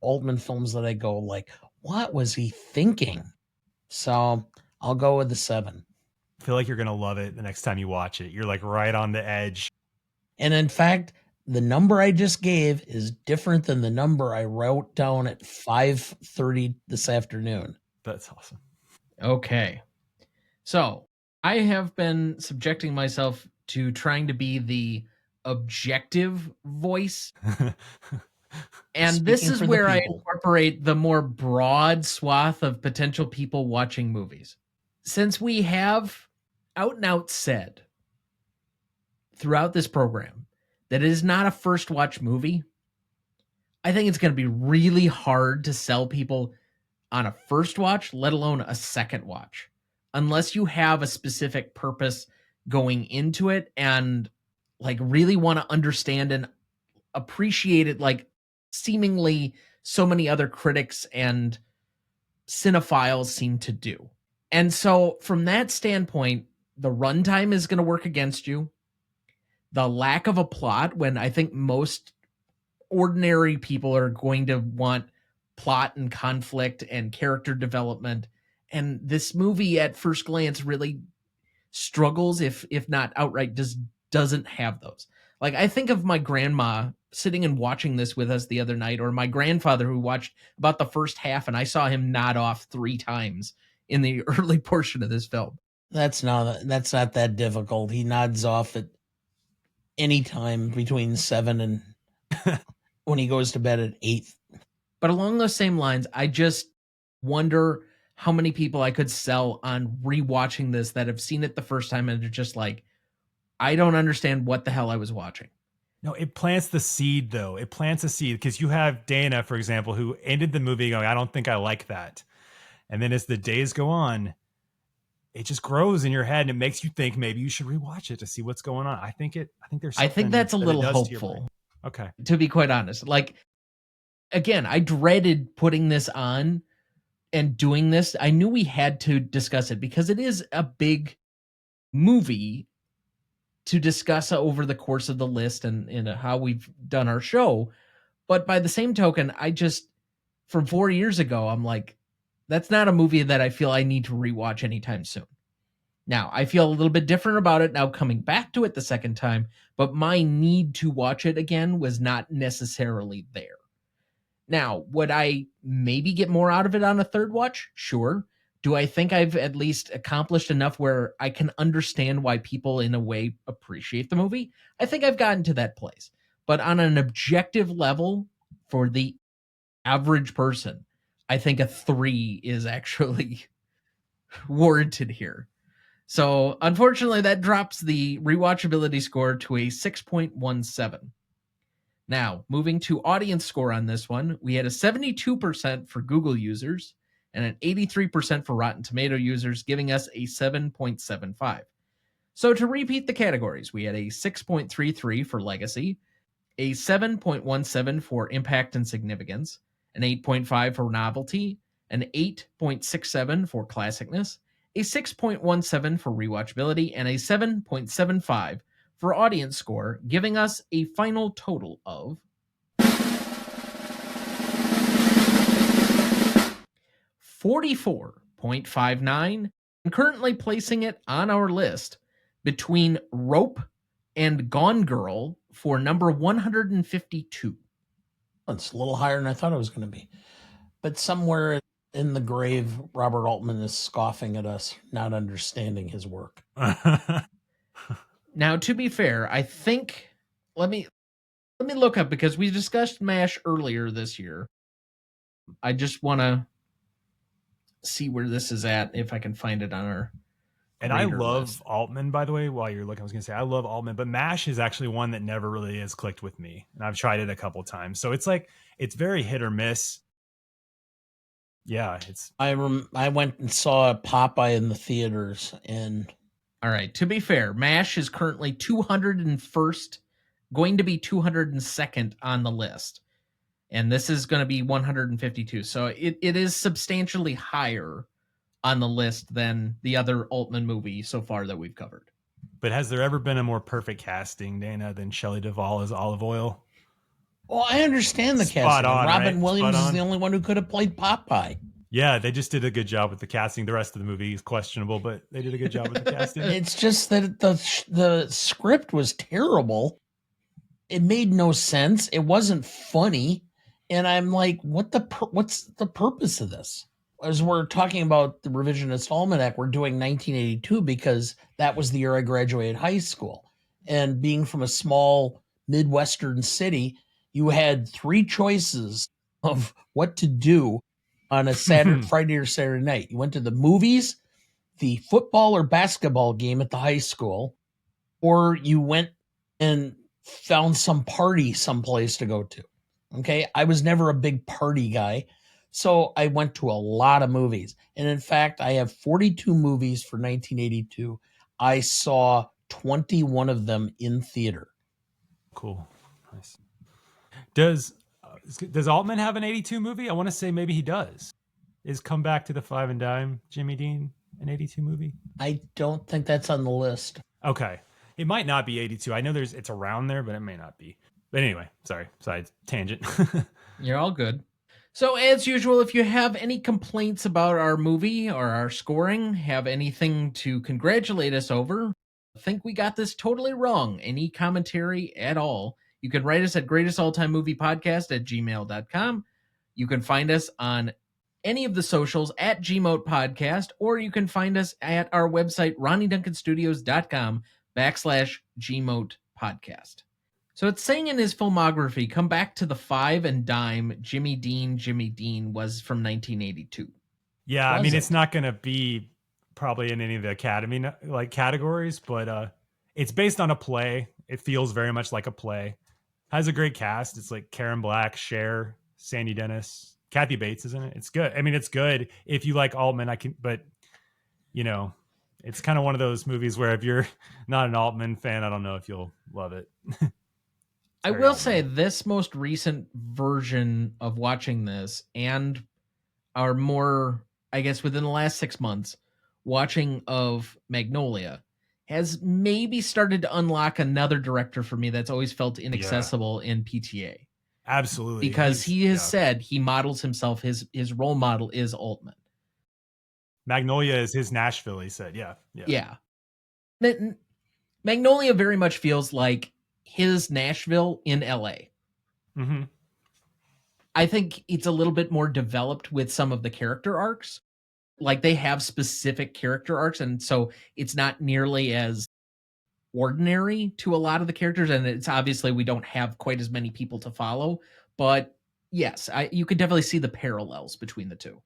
Speaker 2: Altman films that I go like, what was he thinking? So I'll go with the 7.
Speaker 3: I feel like you're going to love it the next time you watch it. You're like right on the edge.
Speaker 2: And in fact, the number I just gave is different than the number I wrote down at 5:30 this afternoon.
Speaker 3: That's awesome.
Speaker 1: Okay. So I have been subjecting myself to trying to be the objective voice. And this is where I incorporate the more broad swath of potential people watching movies. Since we have out and out said throughout this program that it is not a first watch movie, I think it's going to be really hard to sell people on a first watch, let alone a second watch, unless you have a specific purpose going into it and like really want to understand and appreciate it like seemingly so many other critics and cinephiles seem to do. And so from that standpoint, the runtime is going to work against you. The lack of a plot, when I think most ordinary people are going to want plot and conflict and character development. And this movie at first glance really struggles, if not outright just doesn't have those. Like I think of my grandma sitting and watching this with us the other night, or my grandfather who watched about the first half and I saw him nod off 3 times in the early portion of this film.
Speaker 2: That's not that difficult. He nods off at any time between 7 and when he goes to bed at 8.
Speaker 1: But along those same lines, I just wonder how many people I could sell on rewatching this that have seen it the first time and are just like, I don't understand what the hell I was watching.
Speaker 3: No, it plants the seed, though. It plants a seed because you have Dana, for example, who ended the movie going, I don't think I like that. And then as the days go on, it just grows in your head and it makes you think maybe you should rewatch it to see what's going on. I think that's
Speaker 1: a little hopeful.
Speaker 3: Okay.
Speaker 1: To be quite honest, like, again, I dreaded putting this on and doing this. I knew we had to discuss it because it is a big movie to discuss over the course of the list and how we've done our show. But by the same token, I just, from 4 years ago, I'm like, that's not a movie that I feel I need to rewatch anytime soon. Now, I feel a little bit different about it now coming back to it the second time, but my need to watch it again was not necessarily there. Now, would I maybe get more out of it on a third watch? Sure. Do I think I've at least accomplished enough where I can understand why people in a way appreciate the movie? I think I've gotten to that place. But on an objective level, for the average person, I think a 3 is actually warranted here. So unfortunately, that drops the rewatchability score to a 6.17. Now, moving to audience score on this one, we had a 72% for Google users and an 83% for Rotten Tomato users, giving us a 7.75. So to repeat the categories, we had a 6.33 for Legacy, a 7.17 for Impact and Significance, an 8.5 for Novelty, an 8.67 for Classicness, a 6.17 for Rewatchability, and a 7.75 for audience score, giving us a final total of 44.59, and currently placing it on our list between Rope and Gone Girl for number 152.
Speaker 2: It's a little higher than I thought it was going to be. But somewhere in the grave, Robert Altman is scoffing at us, not understanding his work.
Speaker 1: Now, to be fair, I think let me look up, because we discussed MASH earlier this year. I just want to see where this is at, if I can find it on our
Speaker 3: And I
Speaker 1: grader
Speaker 3: love
Speaker 1: list.
Speaker 3: Altman, by the way, while you're looking. I was going to say, I love Altman, but MASH is actually one that never really has clicked with me. And I've tried it a couple times. So it's like, it's very hit or miss. Yeah, it's.
Speaker 2: I went and saw Popeye in the theaters, and
Speaker 1: All right, to be fair, MASH is currently 201st, going to be 202nd on the list. And this is going to be 152. So it is substantially higher on the list than the other Altman movie so far that we've covered.
Speaker 3: But has there ever been a more perfect casting, Dana, than Shelley Duvall as Olive Oil?
Speaker 2: well, I understand the
Speaker 3: Spot
Speaker 2: casting.
Speaker 3: on,
Speaker 2: Robin
Speaker 3: right?
Speaker 2: Williams
Speaker 3: Spot
Speaker 2: is the
Speaker 3: on.
Speaker 2: only one who could have played Popeye.
Speaker 3: Yeah, they just did a good job with the casting. The rest of the movie is questionable, but they did a good job with the casting.
Speaker 2: It's just that the script was terrible. It made no sense. It wasn't funny, and I'm like, what's the purpose of this? As we're talking about the revisionist almanac, we're doing 1982 because that was the year I graduated high school, and being from a small Midwestern city, you had three choices of what to do on a Friday or Saturday night. You went to the movies, the football or basketball game at the high school, or you went and found some party someplace to go to. Okay. I was never a big party guy. So I went to a lot of movies. And in fact, I have 42 movies for 1982. I saw 21 of them in theater.
Speaker 3: Cool. Nice. Does Altman have an 82 movie? I want to say maybe he does. Is Come Back to the Five and Dime Jimmy Dean an 82 movie?
Speaker 2: I don't think that's on the list.
Speaker 3: Okay. It might not be 82. I know it's around there, but it may not be. But anyway, sorry, tangent.
Speaker 1: You're all good. So, as usual, if you have any complaints about our movie or our scoring, have anything to congratulate us over, think we got this totally wrong, any commentary at all, you can write us at greatestaltimemoviepodcast@gmail.com. You can find us on any of the socials at Gmote Podcast, or you can find us at our website, RonnieDuncanStudios.com/Gmote Podcast. So it's saying in his filmography, Come Back to the Five and Dime, Jimmy Dean was from 1982.
Speaker 3: Yeah, I mean, it's not going to be probably in any of the Academy categories, but it's based on a play. It feels very much like a play. Has a great cast. It's like Karen Black, Cher, Sandy Dennis, Kathy Bates is in it. It's good. I mean, it's good if you like Altman. But you know, it's kind of one of those movies where if you're not an Altman fan, I don't know if you'll love it.
Speaker 1: I will say this most recent version of watching this, and our more, I guess, within the last 6 months, watching of Magnolia, has maybe started to unlock another director for me that's always felt inaccessible in PTA.
Speaker 3: Absolutely.
Speaker 1: Because he has said he models himself, his role model is Altman.
Speaker 3: Magnolia is his Nashville, he said. Yeah.
Speaker 1: Magnolia very much feels like his Nashville in LA.
Speaker 3: Mm-hmm.
Speaker 1: I think it's a little bit more developed with some of the character arcs. Like they have specific character arcs, and so it's not nearly as ordinary to a lot of the characters, and it's obviously we don't have quite as many people to follow, but yes, you could definitely see the parallels between the two.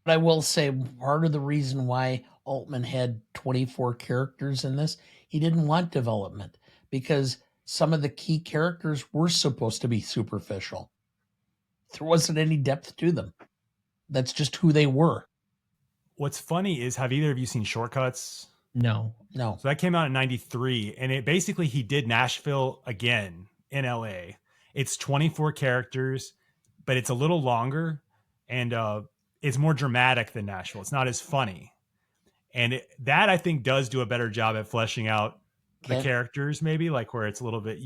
Speaker 2: But I will say part of the reason why Altman had 24 characters in this, he didn't want development because some of the key characters were supposed to be superficial. There wasn't any depth to them. That's just who they were.
Speaker 3: What's funny is, have either of you seen Shortcuts?
Speaker 1: No.
Speaker 3: So that came out in 93, and it basically, he did Nashville again in LA. It's 24 characters, but it's a little longer, and it's more dramatic than Nashville. It's not as funny. And that I think does do a better job at fleshing out the characters, maybe, like where it's a little bit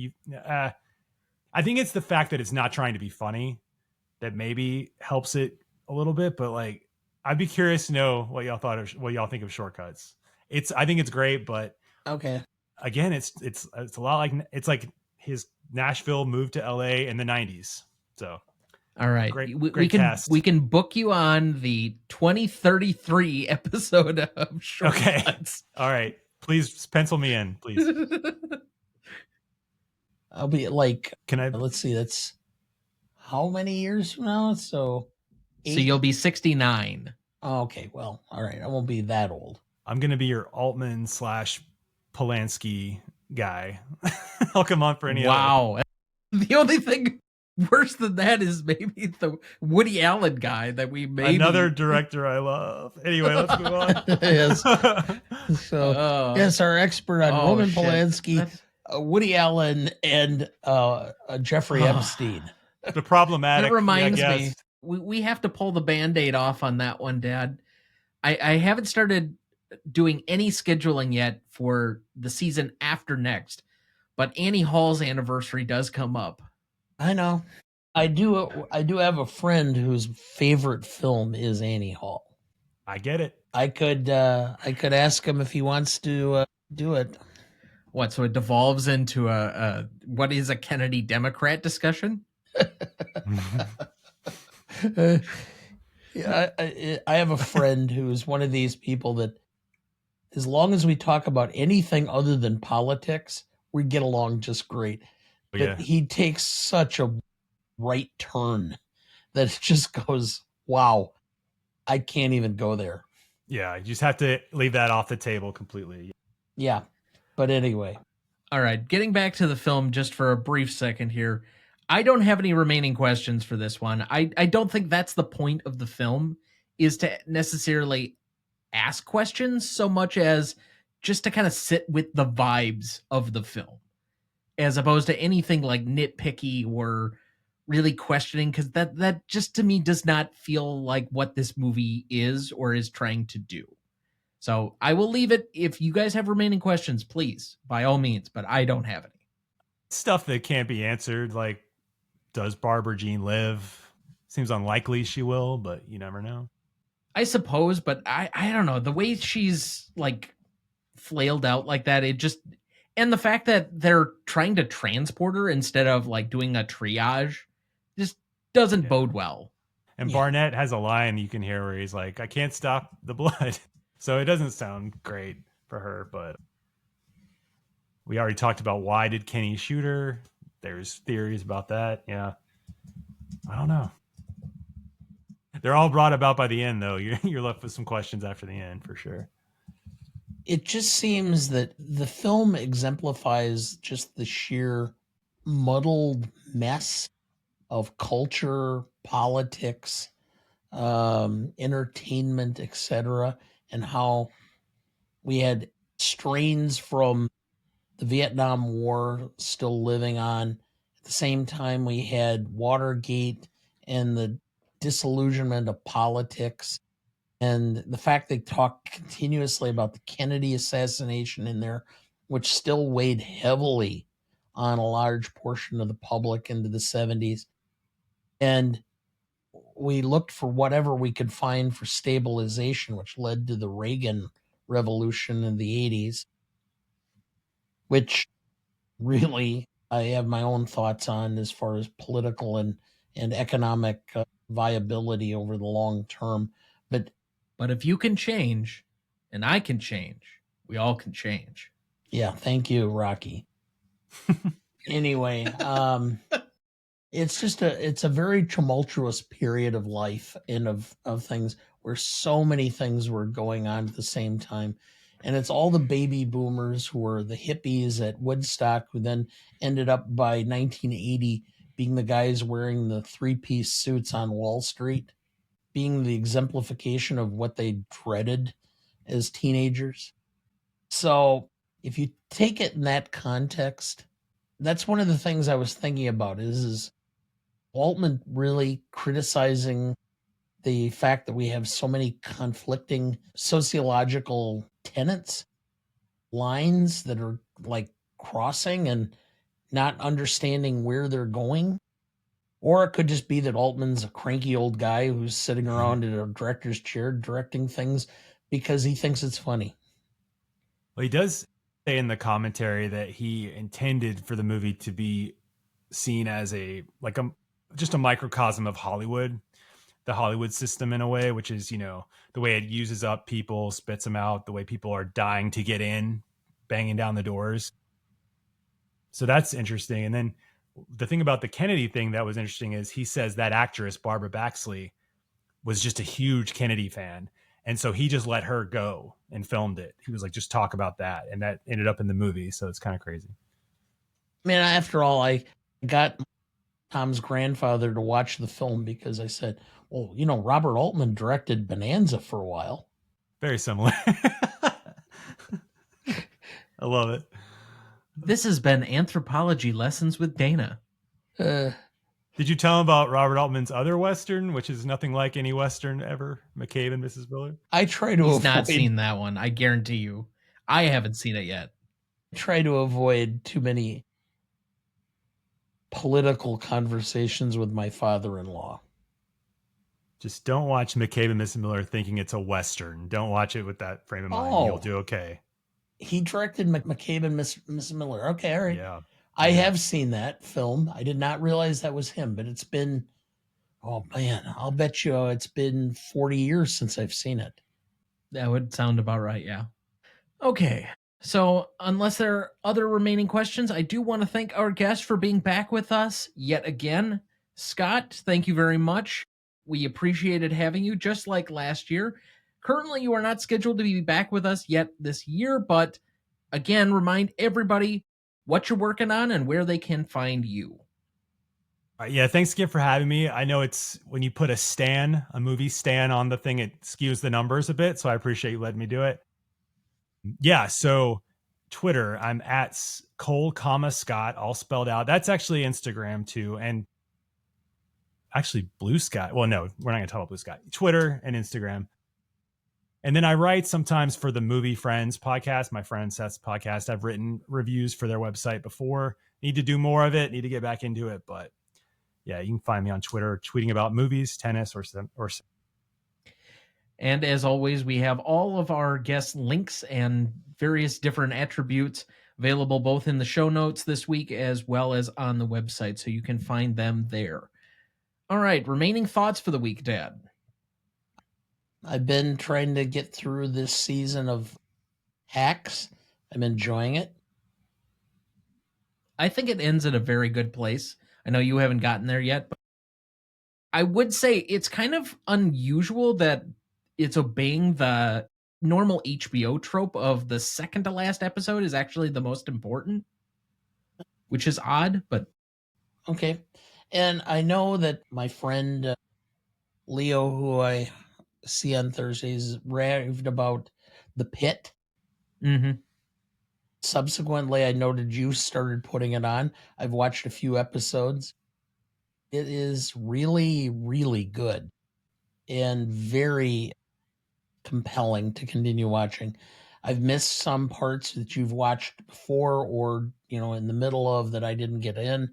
Speaker 3: I think it's the fact that it's not trying to be funny that maybe helps it a little bit. But like, I'd be curious to know what y'all think of Shortcuts. I think it's great, but
Speaker 2: okay.
Speaker 3: Again, it's a lot like his Nashville moved to LA in the 90s. So
Speaker 1: all right,
Speaker 3: great
Speaker 1: we can book you on the 2033 episode of Shortcuts.
Speaker 3: Okay. All right. Please pencil me in, please.
Speaker 2: I'll be like, let's see, that's how many years from now? So
Speaker 1: 8? So you'll be 69.
Speaker 2: Oh, okay. Well, all right. I won't be that old.
Speaker 3: I'm going to be your Altman / Polanski guy. I'll come on for any
Speaker 1: Wow. The only thing worse than that is maybe the Woody Allen guy that we made.
Speaker 3: Another director I love. Anyway, let's move on.
Speaker 2: Yes. So, yes, our expert on Roman Polanski, Woody Allen, and Jeffrey Epstein.
Speaker 3: The problematic.
Speaker 1: That reminds me, we have to pull the Band-Aid off on that one, Dad. I haven't started doing any scheduling yet for the season after next, but Annie Hall's anniversary does come up.
Speaker 2: I know. I do have a friend whose favorite film is Annie Hall.
Speaker 3: I get it.
Speaker 2: I could ask him if he wants to do it.
Speaker 1: What? So it devolves into what is a Kennedy Democrat discussion?
Speaker 2: Yeah, I have a friend who's one of these people that, as long as we talk about anything other than politics, we get along just great.
Speaker 3: Yeah.
Speaker 2: But he takes such a right turn that it just goes, wow, I can't even go there.
Speaker 3: Yeah, you just have to leave that off the table completely.
Speaker 2: Yeah, but anyway.
Speaker 1: All right, getting back to the film just for a brief second here. I don't have any remaining questions for this one. I don't think that's the point of the film, is to necessarily ask questions so much as just to kind of sit with the vibes of the film, as opposed to anything like nitpicky or really questioning, because that just to me does not feel like what this movie is or is trying to do. So I will leave it. If you guys have remaining questions, please, by all means, but I don't have any.
Speaker 3: Stuff that can't be answered, like, does Barbara Jean live? Seems unlikely she will, but you never know.
Speaker 1: I suppose, but I don't know. The way she's like flailed out like that, it just, and the fact that they're trying to transport her instead of like doing a triage just doesn't bode well.
Speaker 3: And Barnett has a line you can hear where he's like, I can't stop the blood. So it doesn't sound great for her, but we already talked about why did Kenny shoot her? There's theories about that. Yeah. I don't know. They're all brought about by the end, though. You're left with some questions after the end, for sure.
Speaker 2: It just seems that the film exemplifies just the sheer muddled mess of culture, politics, entertainment, etc., and how we had strains from the Vietnam War still living on. At the same time, we had Watergate and the disillusionment of politics, and the fact they talk continuously about the Kennedy assassination in there, which still weighed heavily on a large portion of the public into the 70s. And we looked for whatever we could find for stabilization, which led to the Reagan Revolution in the 80s, which really I have my own thoughts on as far as political and economic viability over the long term. But
Speaker 1: if you can change and I can change, we all can change.
Speaker 2: Yeah, thank you, Rocky. Anyway, it's a very tumultuous period of life and of things where so many things were going on at the same time. And it's all the baby boomers who were the hippies at Woodstock who then ended up by 1980 being the guys wearing the three-piece suits on Wall Street, being the exemplification of what they dreaded as teenagers. So if you take it in that context, that's one of the things I was thinking about is Altman really criticizing the fact that we have so many conflicting sociological tenets, lines that are like crossing and not understanding where they're going. Or it could just be that Altman's a cranky old guy who's sitting around in a director's chair directing things because he thinks it's funny.
Speaker 3: Well, he does say in the commentary that he intended for the movie to be seen as just a microcosm of Hollywood, the Hollywood system in a way, which is, the way it uses up people, spits them out, the way people are dying to get in, banging down the doors. So that's interesting. And then the thing about the Kennedy thing that was interesting is he says that actress, Barbara Baxley, was just a huge Kennedy fan. And so he just let her go and filmed it. He was like, just talk about that. And that ended up in the movie. So it's kind of crazy.
Speaker 2: Man, after all, I got Tom's grandfather to watch the film because I said, well, Robert Altman directed Bonanza for a while.
Speaker 3: Very similar. I love it.
Speaker 1: This has been Anthropology Lessons with Dana.
Speaker 3: Did you tell him about Robert Altman's other Western, which is nothing like any Western ever, McCabe and Mrs. Miller?
Speaker 2: I try to
Speaker 1: He's not seen that one. I guarantee you. I haven't seen it yet.
Speaker 2: I try to avoid too many political conversations with my father-in-law.
Speaker 3: Just don't watch McCabe and Mrs. Miller thinking it's a Western. Don't watch it with that frame of mind. You'll do okay.
Speaker 2: He directed McCabe and Mrs. Miller. Okay, all right.
Speaker 3: Yeah.
Speaker 2: I have seen that film. I did not realize that was him, but it's been, oh man, I'll bet you it's been 40 years since I've seen it.
Speaker 1: That would sound about right, yeah. Okay, so unless there are other remaining questions, I do want to thank our guest for being back with us yet again. Scott, thank you very much. We appreciated having you, just like last year. Currently, you are not scheduled to be back with us yet this year, but again, remind everybody what you're working on and where they can find you.
Speaker 3: Yeah, thanks again for having me. I know it's when you put a movie stan on the thing, it skews the numbers a bit, so I appreciate you letting me do it. Yeah, so Twitter, I'm at Cole, Scott, all spelled out. That's actually Instagram too, and actually Blue Sky. Well, no, we're not going to talk about Blue Sky. Twitter and Instagram. And then I write sometimes for the Movie Friends podcast, my friend Seth's podcast. I've written reviews for their website before. Need to do more of it. Need to get back into it. But yeah, you can find me on Twitter tweeting about movies, tennis, or.
Speaker 1: And as always, we have all of our guest links and various different attributes available both in the show notes this week as well as on the website, so you can find them there. All right, remaining thoughts for the week, Dad.
Speaker 2: I've been trying to get through this season of Hacks. I'm enjoying it.
Speaker 1: I think it ends at a very good place. I know you haven't gotten there yet, but I would say it's kind of unusual that it's obeying the normal HBO trope of the second to last episode is actually the most important, which is odd, but
Speaker 2: okay. And I know that my friend Leo, who I see on Thursdays, raved about The Pit.
Speaker 1: Mm-hmm.
Speaker 2: Subsequently, I noted you started putting it on. I've watched a few episodes. It is really, really good and very compelling to continue watching. I've missed some parts that you've watched before or, in the middle of that I didn't get in.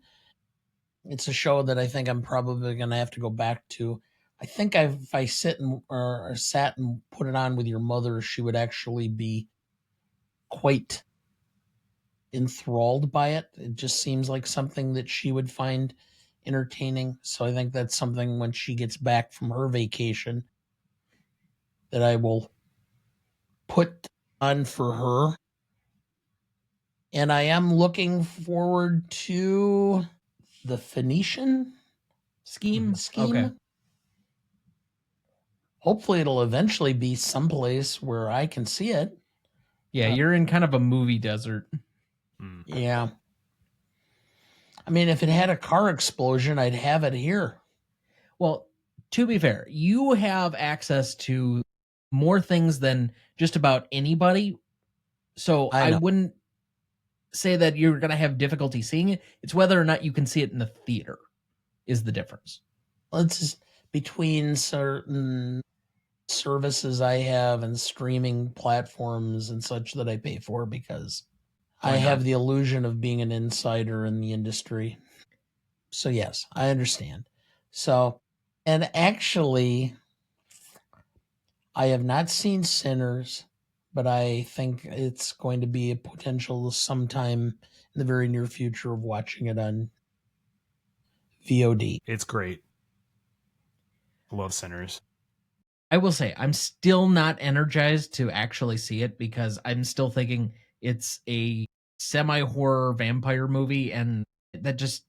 Speaker 2: It's a show that I think I'm probably going to have to go back to. I think if I sat and put it on with your mother, she would actually be quite enthralled by it. It just seems like something that she would find entertaining. So I think that's something when she gets back from her vacation that I will put on for her. And I am looking forward to the Phoenician scheme.
Speaker 1: Okay.
Speaker 2: Hopefully it'll eventually be someplace where I can see it.
Speaker 1: Yeah, you're in kind of a movie desert.
Speaker 2: Yeah. I mean, if it had a car explosion, I'd have it here.
Speaker 1: Well, to be fair, you have access to more things than just about anybody. So I wouldn't say that you're going to have difficulty seeing it. It's whether or not you can see it in the theater is the difference.
Speaker 2: Well, it's just between certain services I have and streaming platforms and such that I pay for because I have the illusion of being an insider in the industry. So yes, I understand. So, and actually, I have not seen Sinners, but I think it's going to be a potential sometime in the very near future of watching it on VOD.
Speaker 3: It's great. I love Sinners.
Speaker 1: I will say I'm still not energized to actually see it because I'm still thinking it's a semi-horror vampire movie, and that just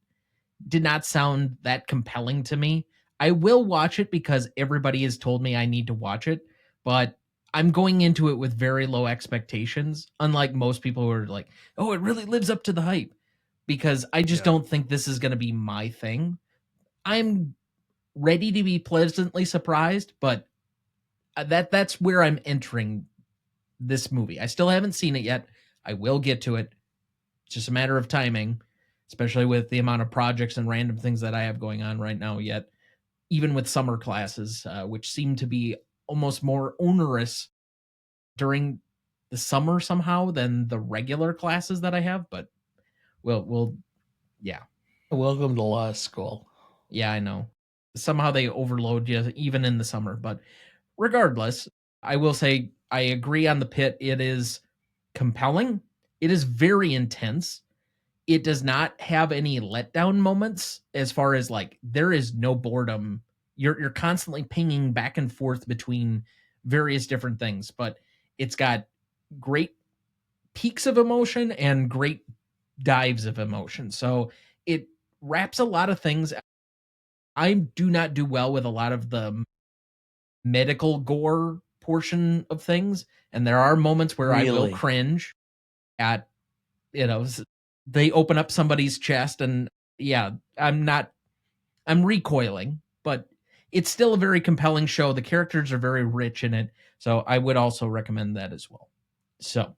Speaker 1: did not sound that compelling to me. I will watch it because everybody has told me I need to watch it, but I'm going into it with very low expectations, unlike most people who are like, oh, it really lives up to the hype, because I just don't think this is going to be my thing. I'm ready to be pleasantly surprised, but that's where I'm entering this movie. I still haven't seen it yet. I will get to it. It's just a matter of timing, especially with the amount of projects and random things that I have going on right now yet, even with summer classes, which seem to be almost more onerous during the summer somehow than the regular classes that I have. But we'll yeah.
Speaker 2: Welcome to law school.
Speaker 1: Yeah, I know. Somehow they overload you even in the summer, but regardless, I will say I agree on The Pit. It is compelling. It is very intense. It does not have any letdown moments as far as like there is no boredom. You're constantly pinging back and forth between various different things, but it's got great peaks of emotion and great dives of emotion. So it wraps a lot of things. I do not do well with a lot of the medical gore portion of things, and there are moments where I will cringe at, they open up somebody's chest, and yeah, I'm recoiling, but it's still a very compelling show. The characters are very rich in it, so I would also recommend that as well. So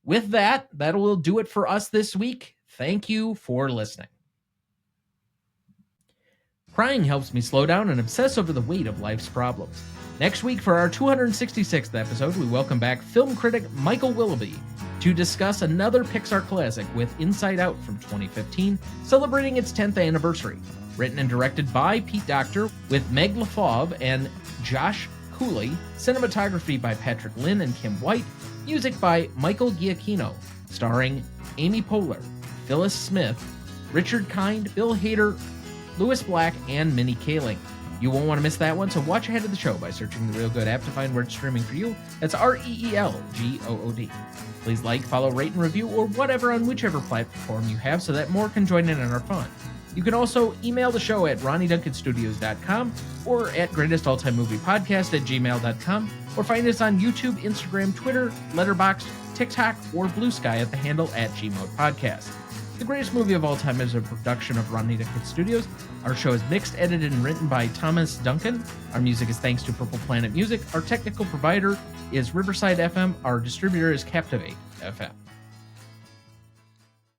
Speaker 1: with that will do it for us this week. Thank you for listening. Crying helps me slow down and obsess over the weight of life's problems. Next week, for our 266th episode, we welcome back film critic Michael Willoughby to discuss another Pixar classic with Inside Out from 2015, celebrating its 10th anniversary. Written and directed by Pete Docter, with Meg LaFauve and Josh Cooley, cinematography by Patrick Lynn and Kim White, music by Michael Giacchino, starring Amy Poehler, Phyllis Smith, Richard Kind, Bill Hader, Lewis Black, and Minnie Kaling. You won't want to miss that one, so watch ahead of the show by searching the Real Good app to find where it's streaming for you. That's REELGOOD. Please like, follow, rate, and review, or whatever on whichever platform you have so that more can join in on our fun. You can also email the show at RonnieDuncanStudios.com or at GreatestAllTimeMoviePodcast@gmail.com, or find us on YouTube, Instagram, Twitter, Letterboxd, TikTok, or Blue Sky at the handle @GModePodcast. The Greatest Movie of All Time is a production of Ronnie Duncan Studios. Our show is mixed, edited, and written by Thomas Duncan. Our music is thanks to Purple Planet Music. Our technical provider is Riverside FM. Our distributor is Captivate FM.